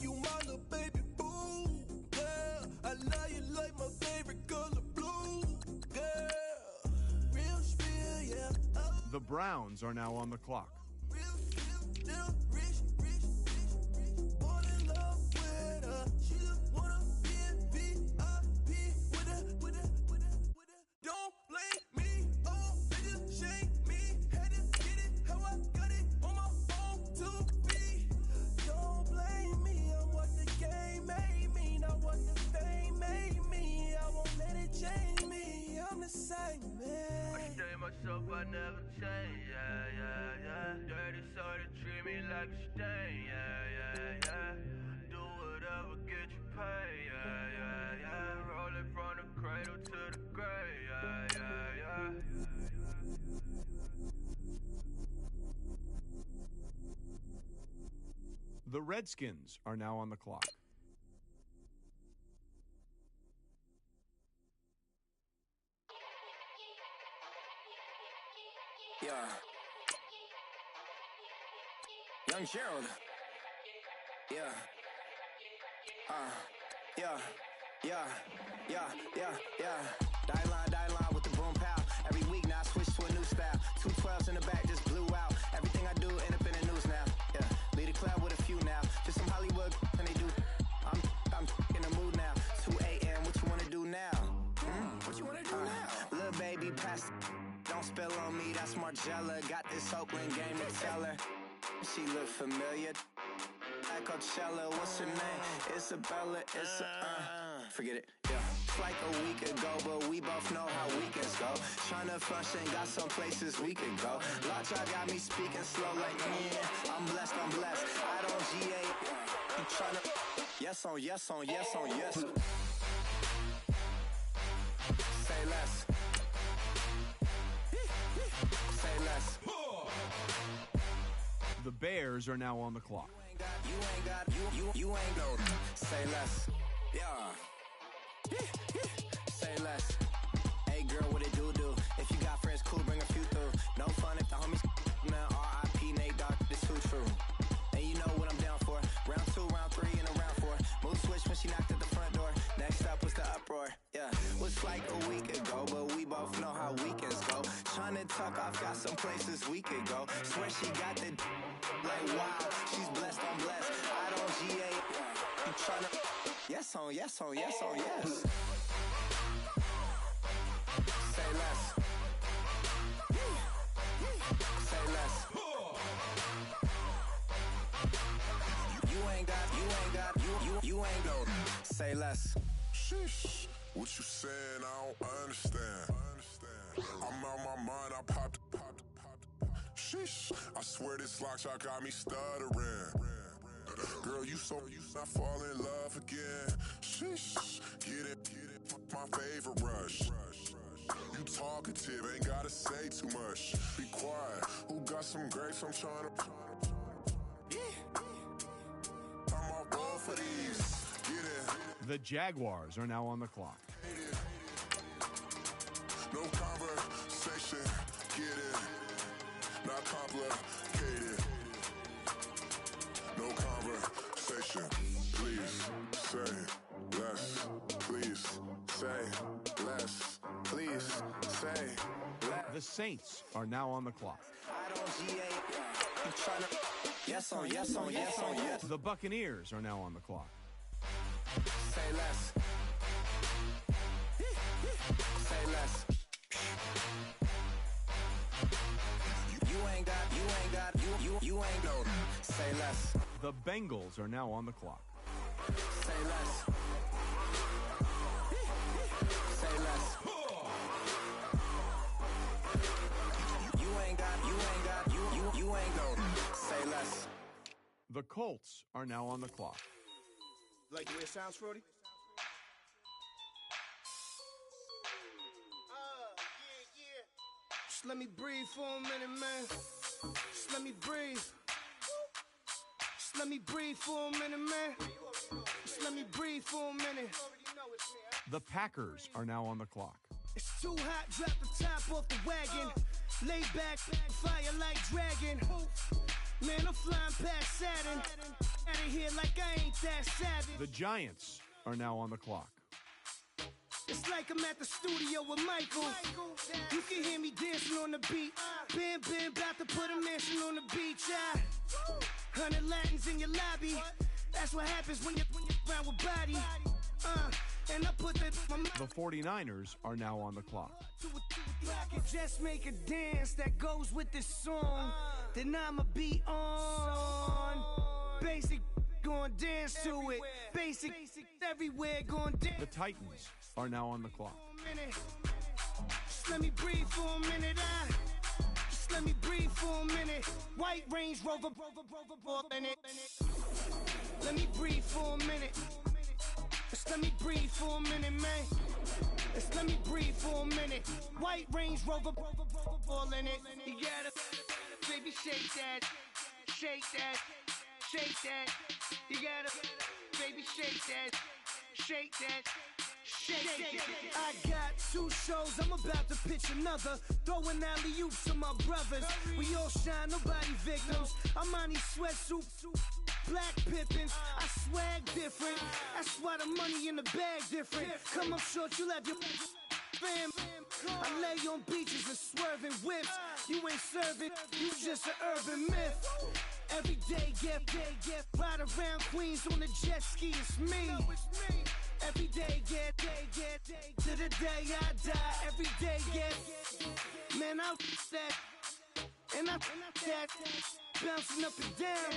You my little baby boo, yeah. I love you like my favorite color blue, girl. Real spill, yeah. The Browns are now on the clock. Real spill, little rich. Fall in love with her. She just wanna be in VIP with her. Don't blame me, oh, they just shake me. Had to get it, how I got it on my phone to be. Don't blame me, I'm what the game made me, not what the fame made me. I won't let it change me, I'm the same man. I stay myself, I never change, yeah. Dirty, so they treat me like a stain, yeah. Do whatever, get you paid, yeah. Roll it from the cradle to the grave, yeah. The Redskins are now on the clock. Yeah. Young Gerald. Yeah. Die line with the boom pow. Every week now I switch to a new style. 212s in the back just blew out. Everything I do end up in the news now. Yeah. Lead a club with a few now. Just some Hollywood and they do. I'm in the mood now. 2 a.m. What you wanna do now? What you wanna do now? Little baby pass. Don't spill on me. That's Margella. Got this Oakland game to tell her. She look familiar. At Coachella, what's her name? Isabella, forget it, yeah. It's like a week ago, but we both know how weekends go. Tryna function, got some places we could go. Lot y'all got me speaking slow like, yeah, I'm blessed. I don't GA, I'm tryna, yes on yes. Say less. Say less. The Bears are now on the clock. You ain't no. Say less. Yeah. Say less. Hey girl, what it do? If you got friends, cool, bring a few through. No fun if the homies now. R.I.P. Nate Dogg, this too true. And you know what I'm down for. Round 2, round 3, and a round 4. Mood switch when she knocked at the front door. Next up was the uproar. Yeah, was like a week ago, but we both know how weekends go. Tryna tuck off, got some places we could go. Swear she got the like wow, she's blessed. I don't GA. I'm tryna yes on yes. Say less. Say less. You ain't no. Say less. Sheesh. What you saying? I don't understand. I'm out my mind. I popped. Sheesh. I swear this lock shot got me stuttering. Girl, you not fall in love again. Sheesh. Get it. My favorite rush. You talkative, ain't gotta say too much. Be quiet. Who got some grapes? I'm trying to. I'm all roll for these. Get it. The Jaguars are now on the clock. No conversation. Get it. Not complicated. No conversation. Please say less. Please say less. Please say less. The Saints are now on the clock. I don't GA. I'm tryna yes on. The Buccaneers are now on the clock. Say less. Say less. You ain't no. Say less. The Bengals are now on the clock. Say less. Say less. You ain't no. Say less. The Colts are now on the clock. Like the way it sounds, Frody? Just let me breathe for a minute, man. Just let me breathe. Just let me breathe for a minute, man. Just let me breathe for a minute. The Packers are now on the clock. It's too hot, drop the top off the wagon. Lay back, fire like dragon. Man, I'm flying past Saturn. Out of here like I ain't that savage. The Giants are now on the clock. It's like I'm at the studio with Michael. You can hear me dancing on the beat. Bam, about to put a mansion on the beach. 100 Latins in your lobby. That's what happens when you're around with body. And I put that in my mouth. The 49ers are now on the clock. I can just make a dance that goes with this song. Then I'ma be on. Basic, gonna dance to it. Basic, everywhere, gonna dance. The Titans are now on the clock. Just let me breathe for a minute. Just let me breathe for a minute. White Range Rover, in it. Let me breathe for a minute. Just let me breathe for a minute, man. Just let me breathe for a minute. White Range Rover, all in it. You gotta, baby, shake that, shake that. You gotta, baby, shake that. Shake that. Shake it. I got 2 shows, I'm about to pitch another. Throwing alley-oops to my brothers. We all shine, nobody victims. I'm on these sweatsuit, black Pippins. I swag different. That's why the money in the bag different. Come up short, you have your fam. I lay on beaches and swerving whips. You ain't serving, you just an urban myth. Every day, get ride around Queens on the jet ski, it's me. Every day, get to the day I die. Every day, get, man, I that, and I that, bouncing up and down,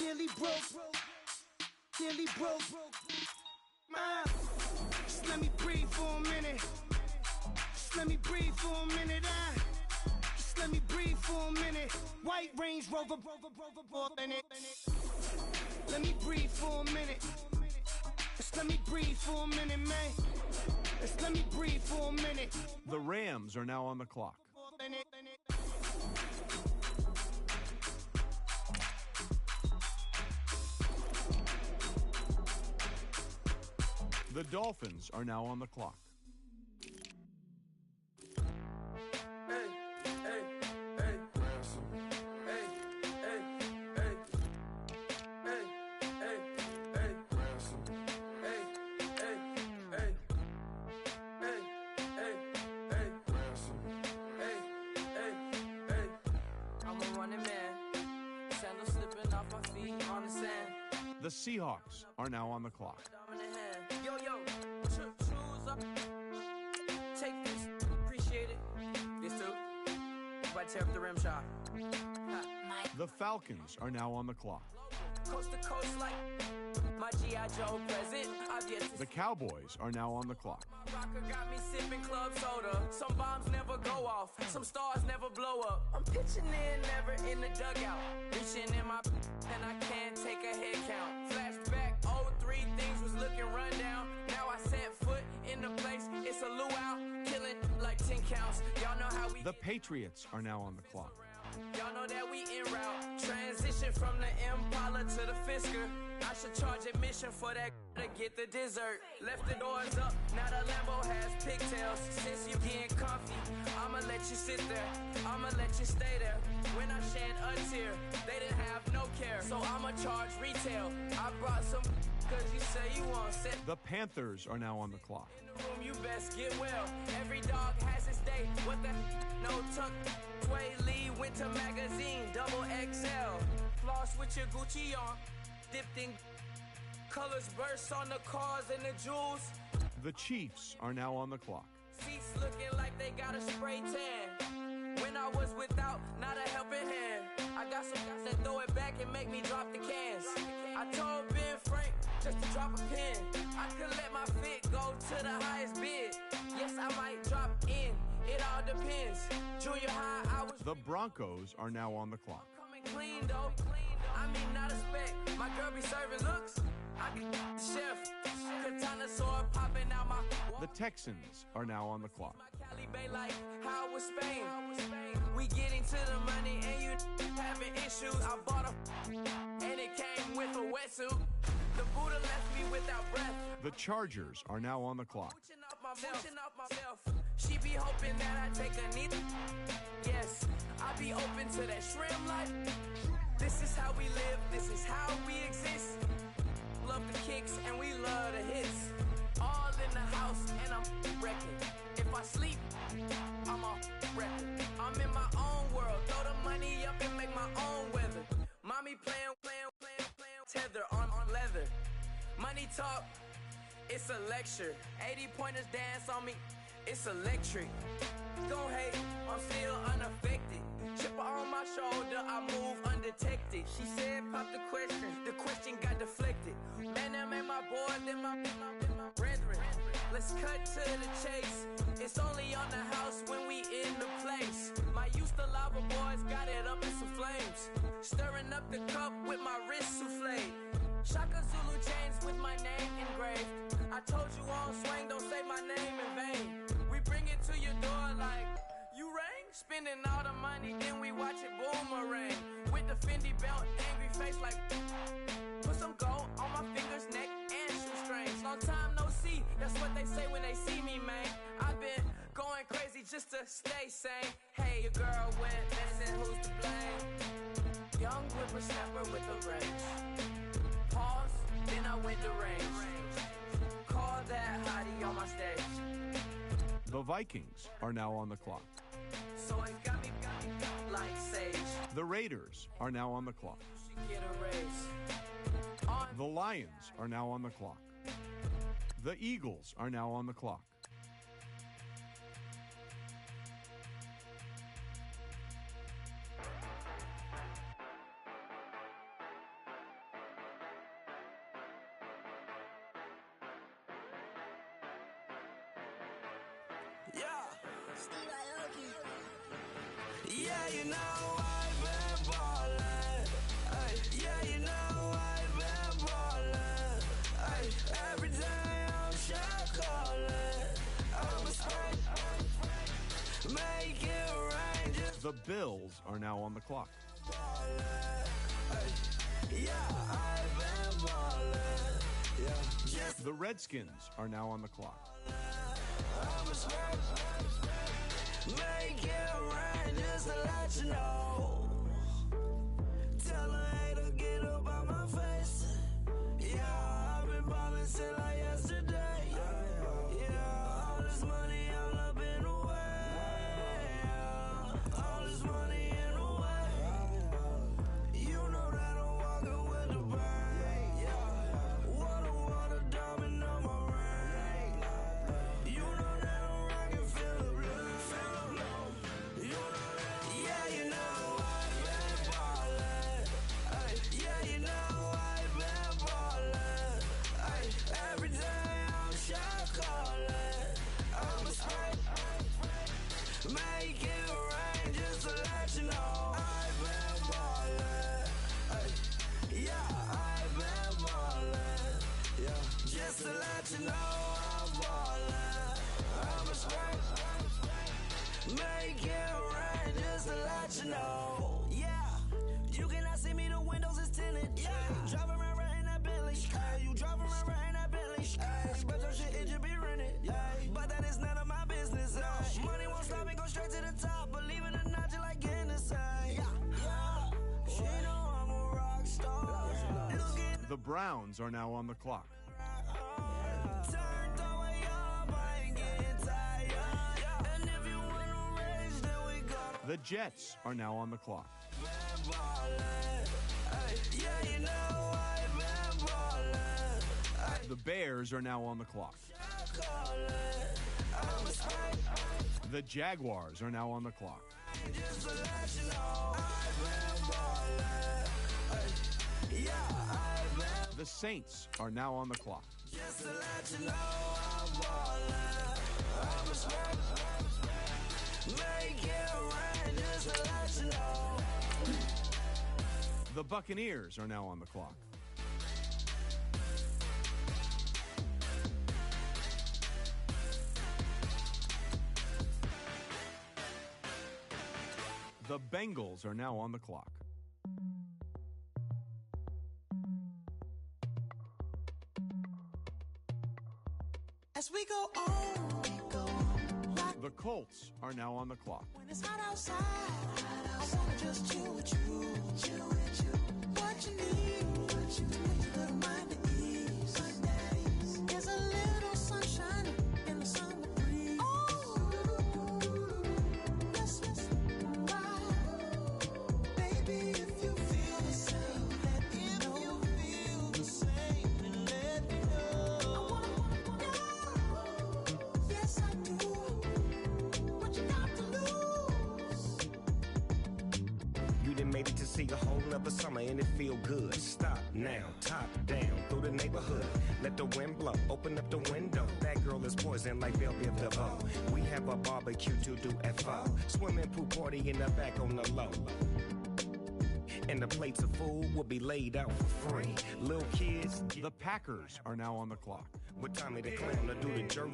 nearly broke. Just let me breathe for a minute. Just let me breathe for a minute. Just let me breathe for a minute. White Range Rover, in it. Let me breathe for a minute. Just let me breathe for a minute, man. Just let me breathe for a minute. The Rams are now on the clock. The Dolphins are now on the clock. The Seahawks are now on the clock. Yo, choose up. Take this, appreciate it. This too. Right, tear up the rim shot. The Falcons are now on the clock. Coast to coast like my G.I. Joe present. I've yet to The Cowboys are now on the clock. Rocker got me sipping club soda. Some bombs never go off. Some stars never blow up. I'm pitching in, never in the dugout. Reaching in my and I can't take a head count. Flashback, 03, things was looking run down. Now I set foot in the place. It's a luau, killing like 10 counts. Y'all know how we. The Patriots are now on the clock. Y'all know that we en route. Transition from the Impala to the Fisker. I should charge admission for that to get the dessert. Left the doors up, now the Lambo has pigtails. Since you getting comfy, I'ma let you sit there. I'ma let you stay there. When I shed a tear, they didn't have no care. So I'ma charge retail. I brought some cause you say you want set. The Panthers are now on the clock. In the room, you best get well. Every dog has its day. What the no tuck. Sway Lee Winter Magazine, double XL. Floss with your Gucci on. Dipped in colors burst on the cars and the jewels. The Chiefs are now on the clock. Seats looking like they got a spray tan. When I was without, not a helping hand. I got some guys that throw it back and make me drop the cans. I told Ben Frank just to drop a pin. I could let my fit go to the highest bid. Yes, I might drop in. It all depends. Junior high, I was. The Broncos are now on the clock. Coming clean though. I mean, not a spec. My girl be serving looks. I be the chef. Katana sword popping out my. The Texans are now on the clock. My Cali Bay like how was Spain. We getting to the money and you having issues. I bought a and it came with a wetsuit. The Buddha left me without breath. The Chargers are now on the clock. Mooching off myself. She be hoping that I take a knee. Yes, I be open to that shrimp life. This is how we live, this is how we exist. Love the kicks and we love the hits. All in the house and I'm wrecking. If I sleep, I'm off wrecking. I'm in my own world, throw the money up and make my own weather. Mommy playing, tether on leather. Money talk, it's a lecture. 80 pointers dance on me, it's electric. Don't hate, I'm still unaffected. Chipper on my shoulder, I move undetected. She said, pop the question got deflected. Man, that made my boy, then my brethren. Let's cut to the chase. It's only on the house when we in the place. My used to lava boys got it up in some flames. Stirring up the cup with my wrist souffle. Shaka Zulu chains with my name engraved. I told you on swing, don't say my name in vain. We bring it to your door like, you rang? Spending all the money, then we watch it boomerang. With the Fendi belt, angry face like put some gold on my fingers, neck, and shoestrings. Long time no see, that's what they say when they see me, man. I've been going crazy just to stay sane. Hey, your girl went missing, who's to blame? Young whippersnapper with a rage. Pause, then I went to range. Call that hottie on my stage. The Vikings are now on the clock. So it got me like sage. The Raiders are now on the clock. Get a raise. The Lions are now on the clock. The Eagles are now on the clock. Yeah, you know I've been ballin'. Ay, yeah, you know I've been ballin'. Ay, every day I'm shot callin'. I'm a spring, make it rain. Just The Bills are now on the clock. yeah, I've been ballin'. Yeah, just The Redskins are now on the clock. I'm a spring, make it rain. Just to let you know. Tell a hater get up on my face. Yeah, I've been ballin' since like yesterday. Yeah, all this money all up in the way. Yeah, all this money in the way. You know that I'm walking with the bank. Yeah, water, diamond on my ring. You know that I'm rockin' feel the blue. You know that, yeah, you know I've been ballin'. Ay, yeah, you know I've been ballin'. Ay, every day I'm shot callin'. I'm a spray, make it rain just to let you know. I've been ballin'. Ay, yeah, I've been ballin'. Yeah, just to let you know I'm ballin'. I'm a spray, make it rain just to let you know. Yeah, you cannot see me, the windows is tinted. Yeah, driving around right in that Bentley. Ay, you driving around right in that Bentley. Ay, but your shit, it just be rented. Ay, but that is none of my business. Ay, money won't stop me, go straight to the top. Believe it or not, you like Guinness. Ay, yeah, she know I'm a rock star. Look at The Browns are now on the clock. turned the way up, I ain't getting tired. And if you wanna raise, then we gotta The Jets are now on the clock. ballin'. Ay, yeah, you know I've been ballin'. Ay, The Bears are now on the clock. callin'. I'm a spray, The Jaguars are now on the clock. just to let you know I've been ballin'. Ay, yeah, I've been The Saints are now on the clock. just to let you know I'm ballin'. I'm a spray, make it rain just to let you know. The Buccaneers are now on the clock. The Bengals are now on the clock. As we go on, The Colts are now on the clock. when it's hot outside, I wanna just chill with you. What you need, a little mind at ease. There's a little sunshine in the summer breeze. Let's ride. Baby, if you feel the same, let me know. If you feel the same, then let me know. I wanna know. Yes, I do. What you got to lose? You done made it to see a whole nother summer and it feel good. Stop now, top down, through the neighborhood. Let the wind blow, open up the window. That girl is poison like Belleville DeVoe. We have a barbecue to do FO. Swimming pool party in the back on the low. And the plates of food will be laid out for free. Little kids, The Packers are now on the clock. with Tommy the Clown to do the jerk,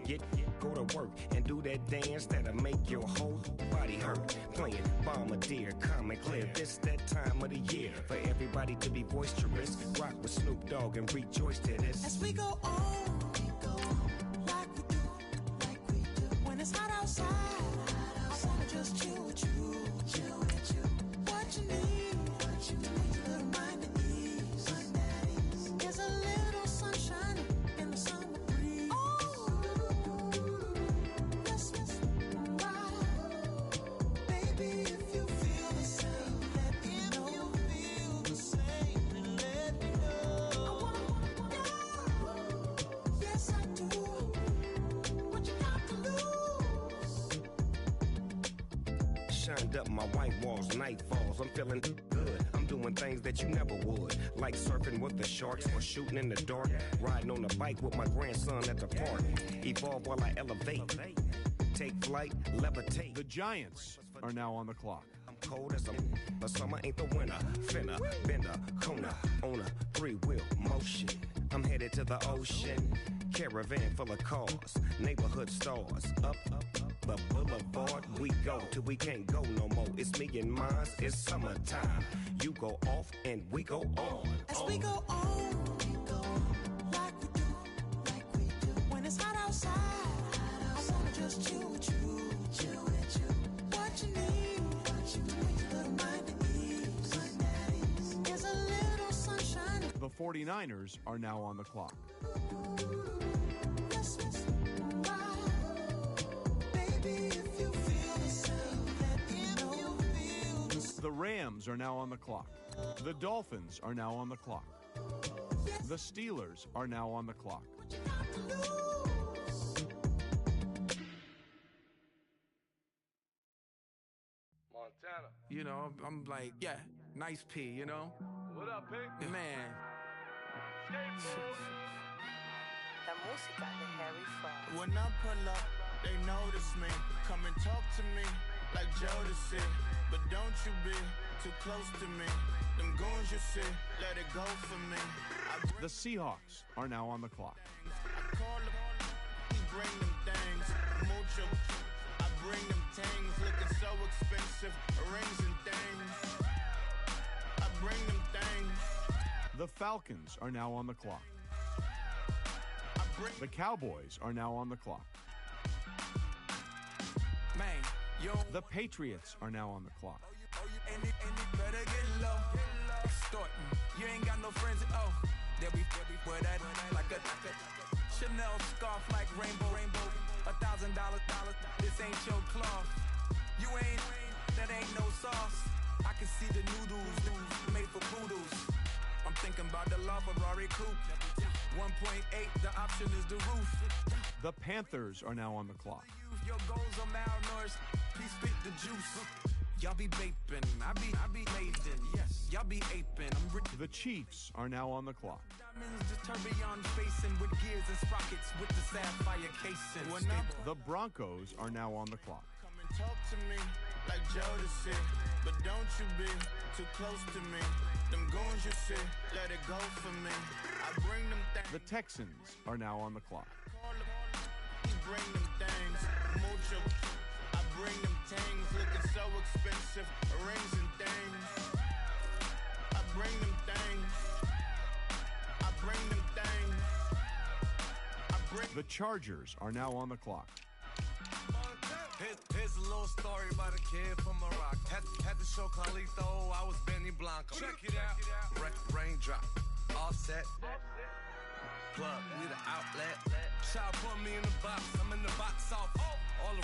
go to work and do that dance that'll make your whole body hurt. Playing Bombardier, calm and clear. This that time of the year. For everybody to be boisterous, rock with Snoop Dogg and rejoice to this. As we go on, like we do, when it's hot outside, I wanna just chill with you, What you need, a little mind at ease. There's a little sunshine in the summer breeze. Yes, baby, if you feel the same, let me know. If you feel the same, then let me know. Yes, I do. What you got to lose? Shined up my white walls, night falls. I'm feeling good. I'm doing things that you never would, like surfing with the sharks or shooting in the dark, riding on a bike with my grandson at the park. Evolve while I elevate, take flight, levitate. The Giants are now on the clock. I'm cold as but summer ain't the winter. Finna, bender, Kona, on a 3-wheel motion. I'm headed to the ocean, caravan full of cars, neighborhood stars. Up the boulevard we go till we can't go no more. It's me and mine, it's summertime. You go off and we go on. As we go on, like we do, when it's hot outside, I wanna just chill with you, What you need, a little mind at ease. There's a little sunshine. The 49ers are now on the clock. Baby, if you feel the same, let me know. The Rams are now on the clock. The Dolphins are now on the clock. The Steelers are now on the clock. Montana. You know, I'm like, yeah, nice P, you know? What up, Pink? Man. When I pull up, they notice me. Come and talk to me like Jodeci. But don't you be too close to me. Them goons you see, let it go for me. The Seahawks are now on the clock. I call them, bring them things. Mucho, I bring them things. Looking so expensive, rings and things. I bring them things. The Falcons are now on the clock. The Cowboys are now on the clock. Man, yo. The Patriots are now on the clock. And it better get low. Extorting. You ain't got no friends. Oh, they'll be wear that like a Chanel scarf like rainbow. $1,000. This ain't your cloth. You ain't, that ain't no sauce. I can see the noodles made for poodles. I'm thinking about the La Ferrari coupe. 1.8, the option is the roof. The Panthers are now on the clock. Your goals are malnourished. Please spit the juice. Y'all be vaping, I be laden. Yes, y'all be aping. I'm rich. The Chiefs are now on the clock. Diamonds, the tourbillon facing with gears and sprockets with the sapphire casing. The Broncos are now on the clock. Come and talk to me like Jodeci. But don't you be too close to me. Them goons you see, let it go for me. I bring them things. The Texans are now on the clock. Bring them things. Mucho. I bring them things. Looking so expensive. Rings and things. I bring them things. I bring them things. I bring. The Chargers are now on the clock. Here's a little story about a kid from Morocco. Had to show Carlito I was Benny Blanco. Check it out. Raindrop, offset. Plug, we the outlet. Shot put me in the box. I'm in the box off. All the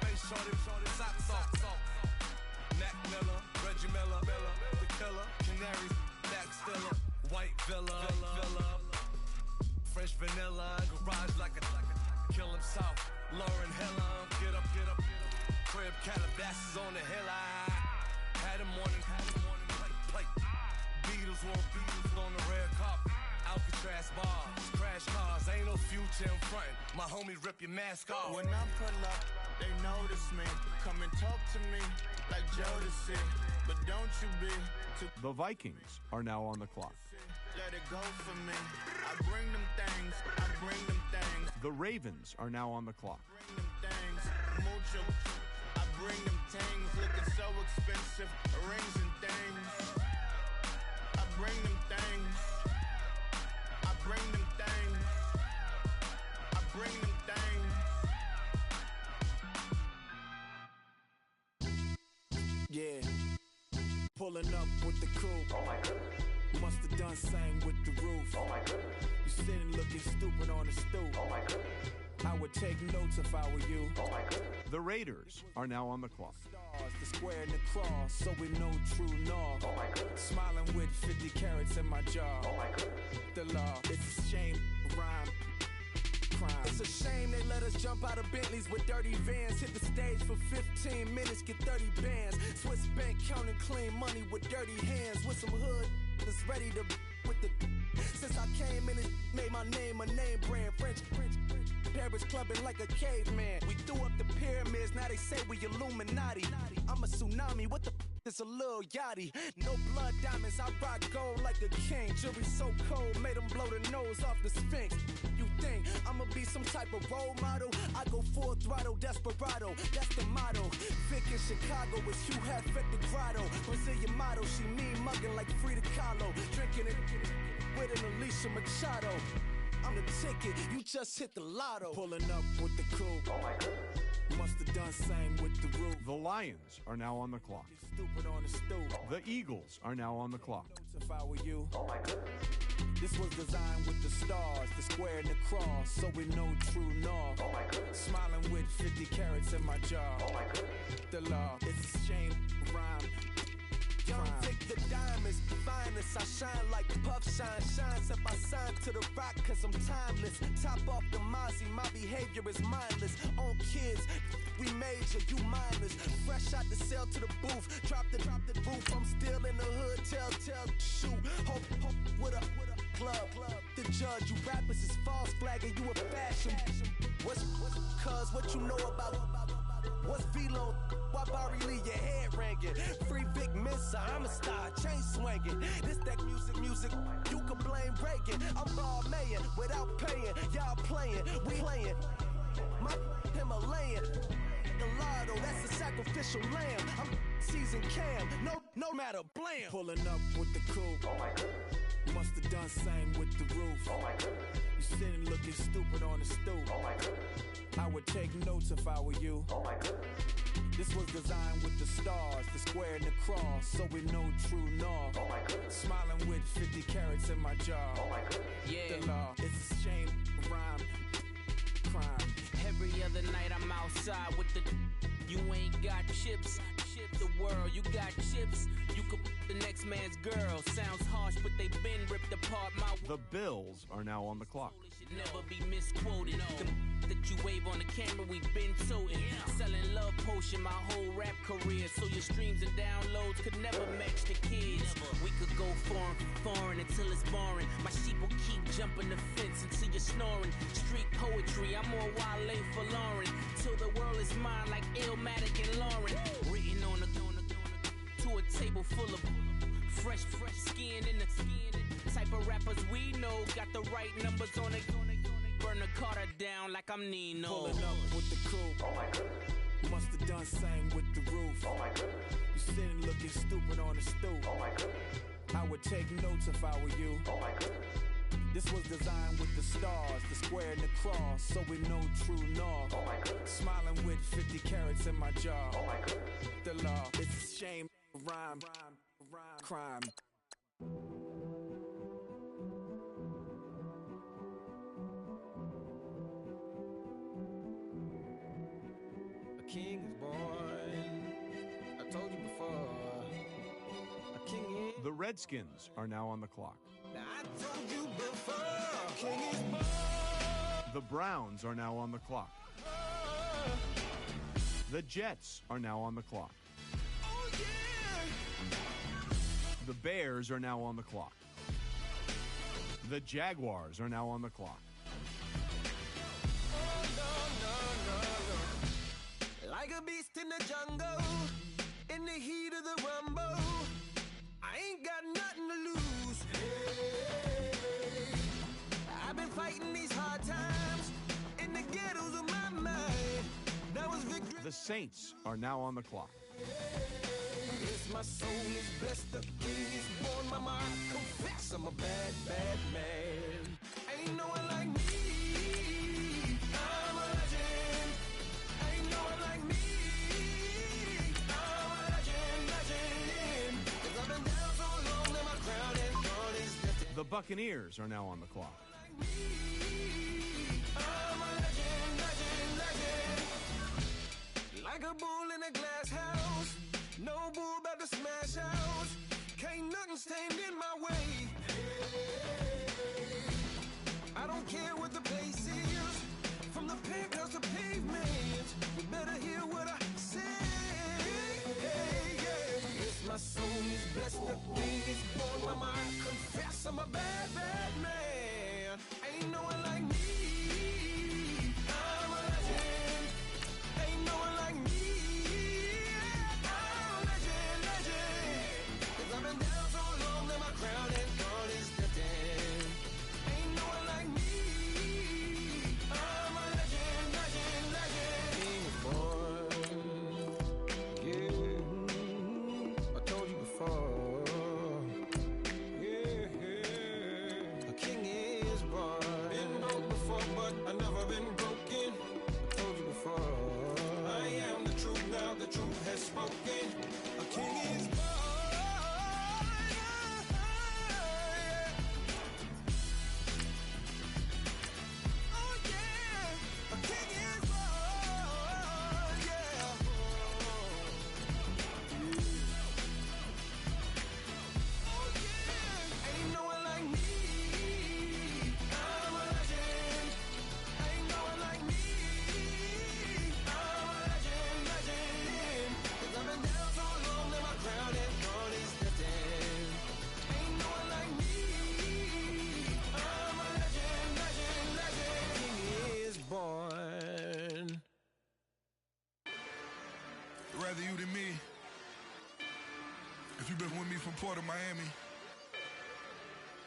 face shorty, socks off. Mac Miller, Reggie Miller, the killer, Canaries, back stiller, white villa, French vanilla, garage like a kill himself. Lauren Hiller, get up. Crib Calabasas on the hill. I had a morning plate. Beatles on the red carpet. Alcatraz bars, crash cars, ain't no future in front. My homie rip your mask off. When I pull up, they notice me. Come and talk to me like Jodeci. But don't you be too. The Vikings are now on the clock. Let it go for me. I bring them things. I bring them things. The Ravens are now on the clock. Bring them things. Mucho. I bring them things. Looking so expensive. Rings and things. Pulling up with the coupe. Oh my goodness. Must have done same with the roof. Oh my goodness. You sitting looking stupid on the stoop. Oh my goodness. I would take notes if I were you. Oh my goodness. The Raiders are now on the clock. The square and the cross, so we know true north. Oh my goodness. Smiling with 50 carats in my jaw. Oh my goodness. The law, it's a shame, rhyme. Crime. It's a shame they let us jump out of Bentleys with dirty vans. Hit the stage for 15 minutes, get 30 bands. Swiss bank counting clean money with dirty hands. With some hood that's ready to with the. Since I came in and made my name a name brand. French. Paris clubbing like a caveman. We threw up the pyramids, now they say we Illuminati. I'm a tsunami, what the is a little yachty. No blood diamonds, I rock gold like a king. Jury so cold, made them blow the nose off the Sphinx. You think I'ma be some type of role model? I go full throttle, desperado, that's the motto. Vic in Chicago is Hugh Hefner the grotto. Brazilian model, she mean mugging like Frida Kahlo. Drinking it with an Alicia Machado. I'm the ticket, you just hit the lotto. Pulling up with the coupe. Oh my goodness. Must have done same with the roof. The Lions are now on the clock. Stupid on the stoop. The Eagles are now on the clock. If I were you. Oh my goodness. This was designed with the stars, the square and the cross, so we know true north. Oh my goodness. Smiling with 50 carats in my jaw. Oh my goodness. The law, it's a shame, rhyme. Young Vic the diamonds, finest. I shine like puff shine. Shines up I sign to the rock cause I'm timeless. Top off the Mozzie, my behavior is mindless. On kids, we major, you mindless. Fresh out the cell to the booth. Drop the roof, I'm still in the hood. Tell, shoot. Hope with a club. The judge, you rappers is false flagging, you a fashion. What's cuz, what you know about? What's Velo? Why Barry leave your head ringing? Free Vic Mensa, I'm a star, chain swinging. This that music, you can blame Reagan. I'm Balmain without paying. Y'all playing, we playing. My Himalayan. Gelato, that's a sacrificial lamb. I'm seasoned cam, no matter, blam. Pulling up with the coupe. Oh my goodness. Must have done same with the roof. Oh my goodness. You sitting looking stupid on the stoop. Oh my goodness. I would take notes if I were you. Oh my goodness. This was designed with the stars, the square and the cross, so we know true north. Oh my goodness. Smiling with 50 carats in my jaw. Oh my goodness. Yeah. The law, it's a shame, rhyme, crime. Every other night I'm outside with the. You ain't got chips. The world, you got chips. You could the next man's girl. Sounds harsh, but they been ripped apart. The Bills are now on the clock. Should never be misquoted. The that you wave on the camera, we been toting. Selling love potion my whole rap career, so your streams and downloads could never match the kids. We could go foreign until it's boring. My sheep will keep jumping the fence until you're snoring. Street poetry, I'm more Wale for Lauren. Till the world is mine like Illmatic and Lauren. Written on to a table full of fresh skin in the type of rappers we know. Got the right numbers on it. Burn the Carter down like I'm Nino. Pulling up with the coupe. Oh my goodness. Must have done same with the roof. Oh my goodness. You sitting looking stupid on the stoop. Oh my goodness. I would take notes if I were you. Oh my goodness. This was designed with the stars, the square and the cross, so we know true north. Oh my goodness. Smiling with 50 carats in my jaw. Oh my goodness. The law, it's a shame, rhyme, crime. A king is born. I told you before. A king is. The Redskins are now on the clock. I told you before. King is born. The Browns are now on the clock. The Jets are now on the clock. Oh, yeah. The Bears are now on the clock. The Jaguars are now on the clock. No. Like a beast in the jungle, in the heat of the rumble, I ain't got nothing to lose. Hey, I've been fighting these hard times in the ghettos of my mind. That was victory. The Saints are now on the clock. Yes, my soul is blessed, the king is born. Mama, I confess I'm a bad man. Ain't no one like me. I'm a legend. Ain't no one like me. I'm a legend. 'Cause Buccaneers are now on the clock. I'm a legend, legend, legend. Like a bull in a glass house. No bull about to smash house. Can't nothing stand in my way. I don't care what the place is. From the penthouse to pavement. You better hear what I say. Yes, my soul is blessed. The day is born. My mind confess I'm a bad, bad man. Ain't no one like me. I'm a legend. Ain't no one like me. I'm a legend, legend. 'Cause I've been down so long that my crown and God is the dead. Ain't no one like me. I'm a legend, legend, legend. King born. Yeah. I told you before. Yeah. A king is born. Been broke before, but I've never been broken. I told you before. I am the truth now, the truth has spoken. A king is born. Oh yeah, a king is born. Yeah. Oh yeah, ain't no one like me. I'm a legend. Ain't no one like me. I'm a legend, legend. 'Cause I've been down so long that my crown and God is the dead. Ain't no one like me. I'm a legend, legend, legend. King is born. Rather you than me. If you've been with me from Port of Miami,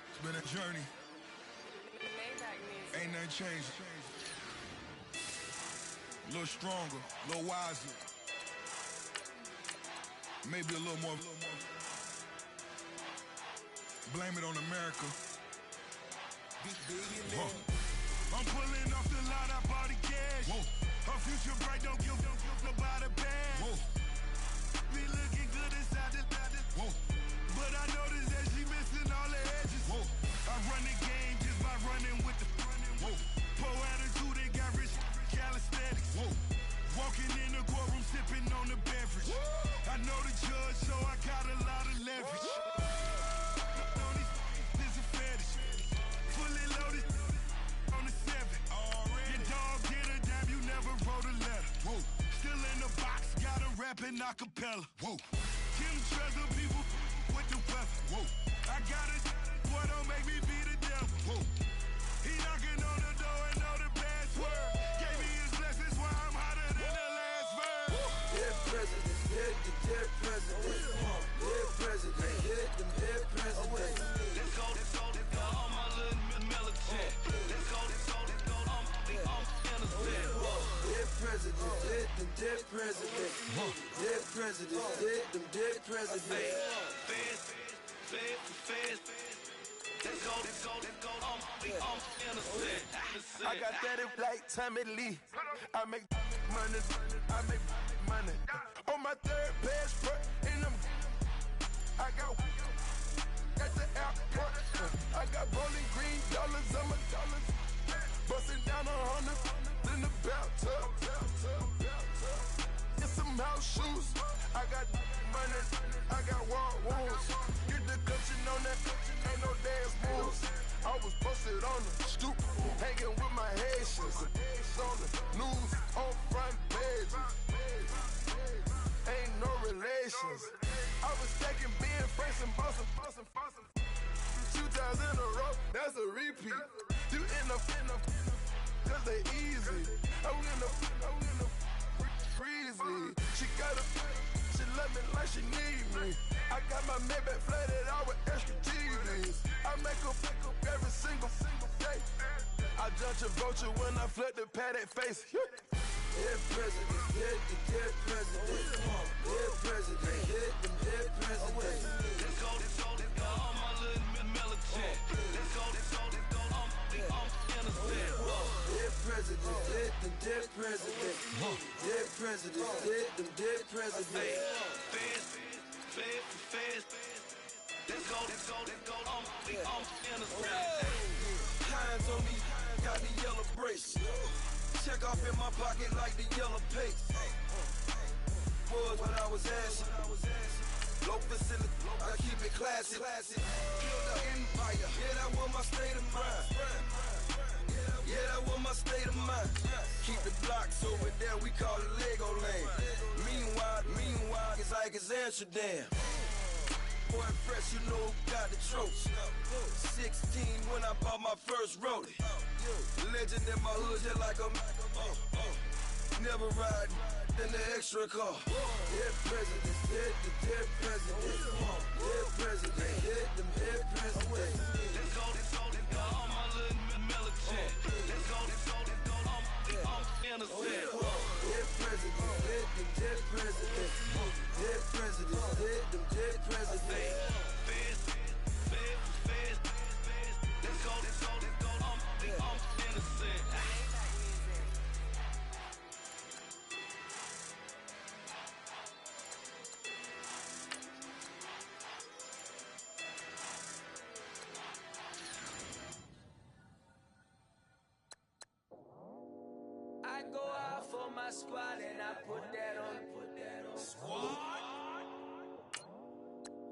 it's been a journey. Ain't nothing changed. A little stronger, a little wiser. Maybe a little more. Blame it on America. I'm pulling off the lot, I bought the cash. Her future bright, don't give about a bag. Be looking good inside the but I noticed that she missing all the edges. I run the game just by running with the poor attitude, they got rich calisthenics. Walking in the courtroom, sipping on the beverage. I know the judge, so I got a lot of leverage. This a fetish. Fully loaded on the 7. Your dog get a dime, you never wrote a letter. Still in the box, got a rapping acapella. Kim Treasure, people with the weapon. I got a boy, don't make me be the devil. He knocking on the door and know the password. Gave me his blessings while I'm hotter than the last verse. Dead president, dead president. Dead president, dead president. Let's go, all my little militant. Let's go, I'm innocent. Dead president, dead president. Dead president, dead president. Fast. Let's go, I'm innocent. I got that in like Tommy Lee. I make money. On my third passport, and I got at the airport. I got bowling green dollars on my dollars. Busting down 100 in the bathtub. Get some house shoes. I got money. I got war wounds. Get the coaching on that. Ain't no dance moves. I was posted on the stoop, hanging with my Haitians. On the news, on front pages. Ain't no relations. I was stacking being Franks and Boston. 2 times in a row, that's a repeat. You end up, cause they easy. I win the breezy. She love me like she need me. I got my Maybach flooded out with extra TVs. I make her every single day. I judge a vulture when I flip the Paddock face. Dead president, dead president. Dead president, dead president. Let's go, all my little militant. Let's go, I'm innocent. Dead president, dead president. Dead president, dead president. Fast. Let's go, Hands on me, got the yellow brace. Check off in my pocket like the yellow paste. Was when I was asking. Low facility, I keep it classy. Build an empire, yeah, that was my state of mind. Yeah, that was my state of mind. Keep the blocks over there, we call it Lego Land. Meanwhile, it's like it's Amsterdam. Boy, fresh, you know who got the trophy. 16 when I bought my first roadie. Legend in my hood, just like a never ride in the extra car. Dead presidents, dead presidents. Dead presidents, dead presidents. Let's go, all my little militant. Let's go, I'm innocent. Dead presidents, dead presidents. Dead presidents, dead presidents. Let's go, I'm innocent. I go out for my squad and I put that on. Squad.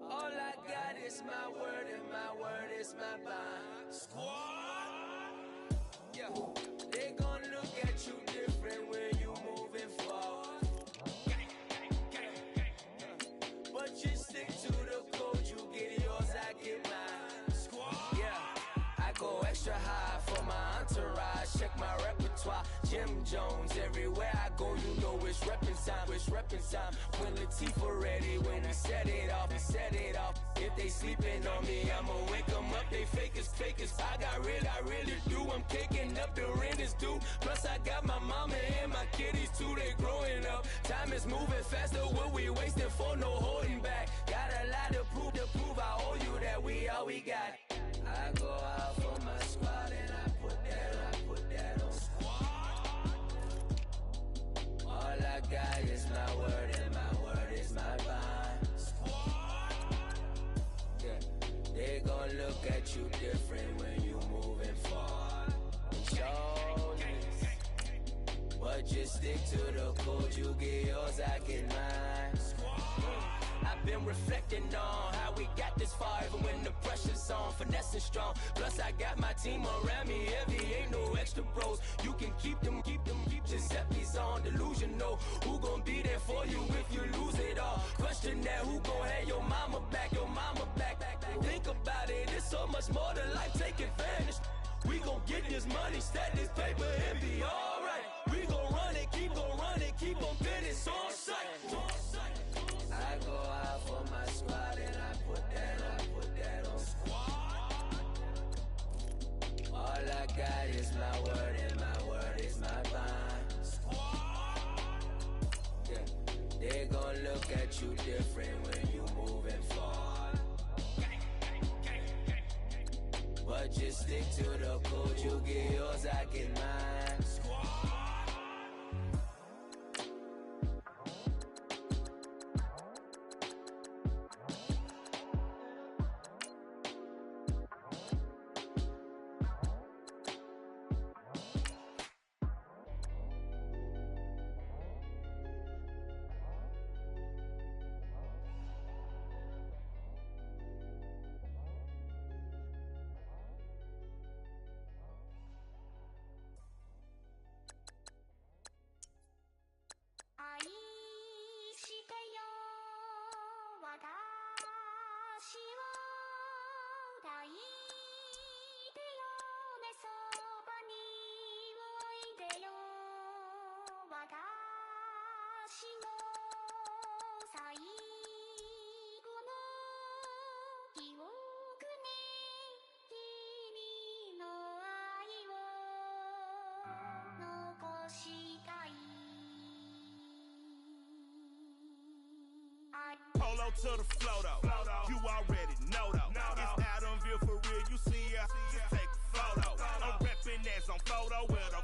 All I got is my word and my word is my bond. Squad. Yeah. They gon' look at you different when you moving forward. But you stick to the code, you get yours, I get mine. Squad. Yeah. I go extra high for my entourage. Check my repertoire. Jim Jones, everywhere I go, you know it's reppin' time, it's reppin' time. When Latifah ready, when we set it off, we set it off. If they sleeping on me, I'ma wake them up, they fakers. I really do, I'm kicking up, the rent is due. Plus I got my mama and my kiddies too, they growing up. Time is moving faster, what we wasting for, no holding back. Got a lot to prove, I owe you that we all we got. I go out for my squad and I put that on. All I got is my word and my word is my bond. Yeah. They gon' look at you different when you moving forward. But just stick to the code, you get yours, I get mine. I've been reflecting on how we got this far, even when the pressure's on, finessing strong. Plus I got my team around me heavy, ain't no extra bros. You can keep them. Giuseppe's on delusional. Who gon' be there for you if you lose it all? Question that, who gon' have your mama back? Think about it, it's so much more than life, take advantage. We gon' get this money, stack this paper and be alright. We gon' run it, keep on finish on sight. I go out for my squad and I put that on. All I got is my word and my word is my bond. Yeah. They gon' look at you different when you moving forward. But just stick to the code, you get yours, I get mine. Polo to the flow though, you already know though. It's Adamville for real, you see ya, just take a photo. I'm reppin' as on photo with a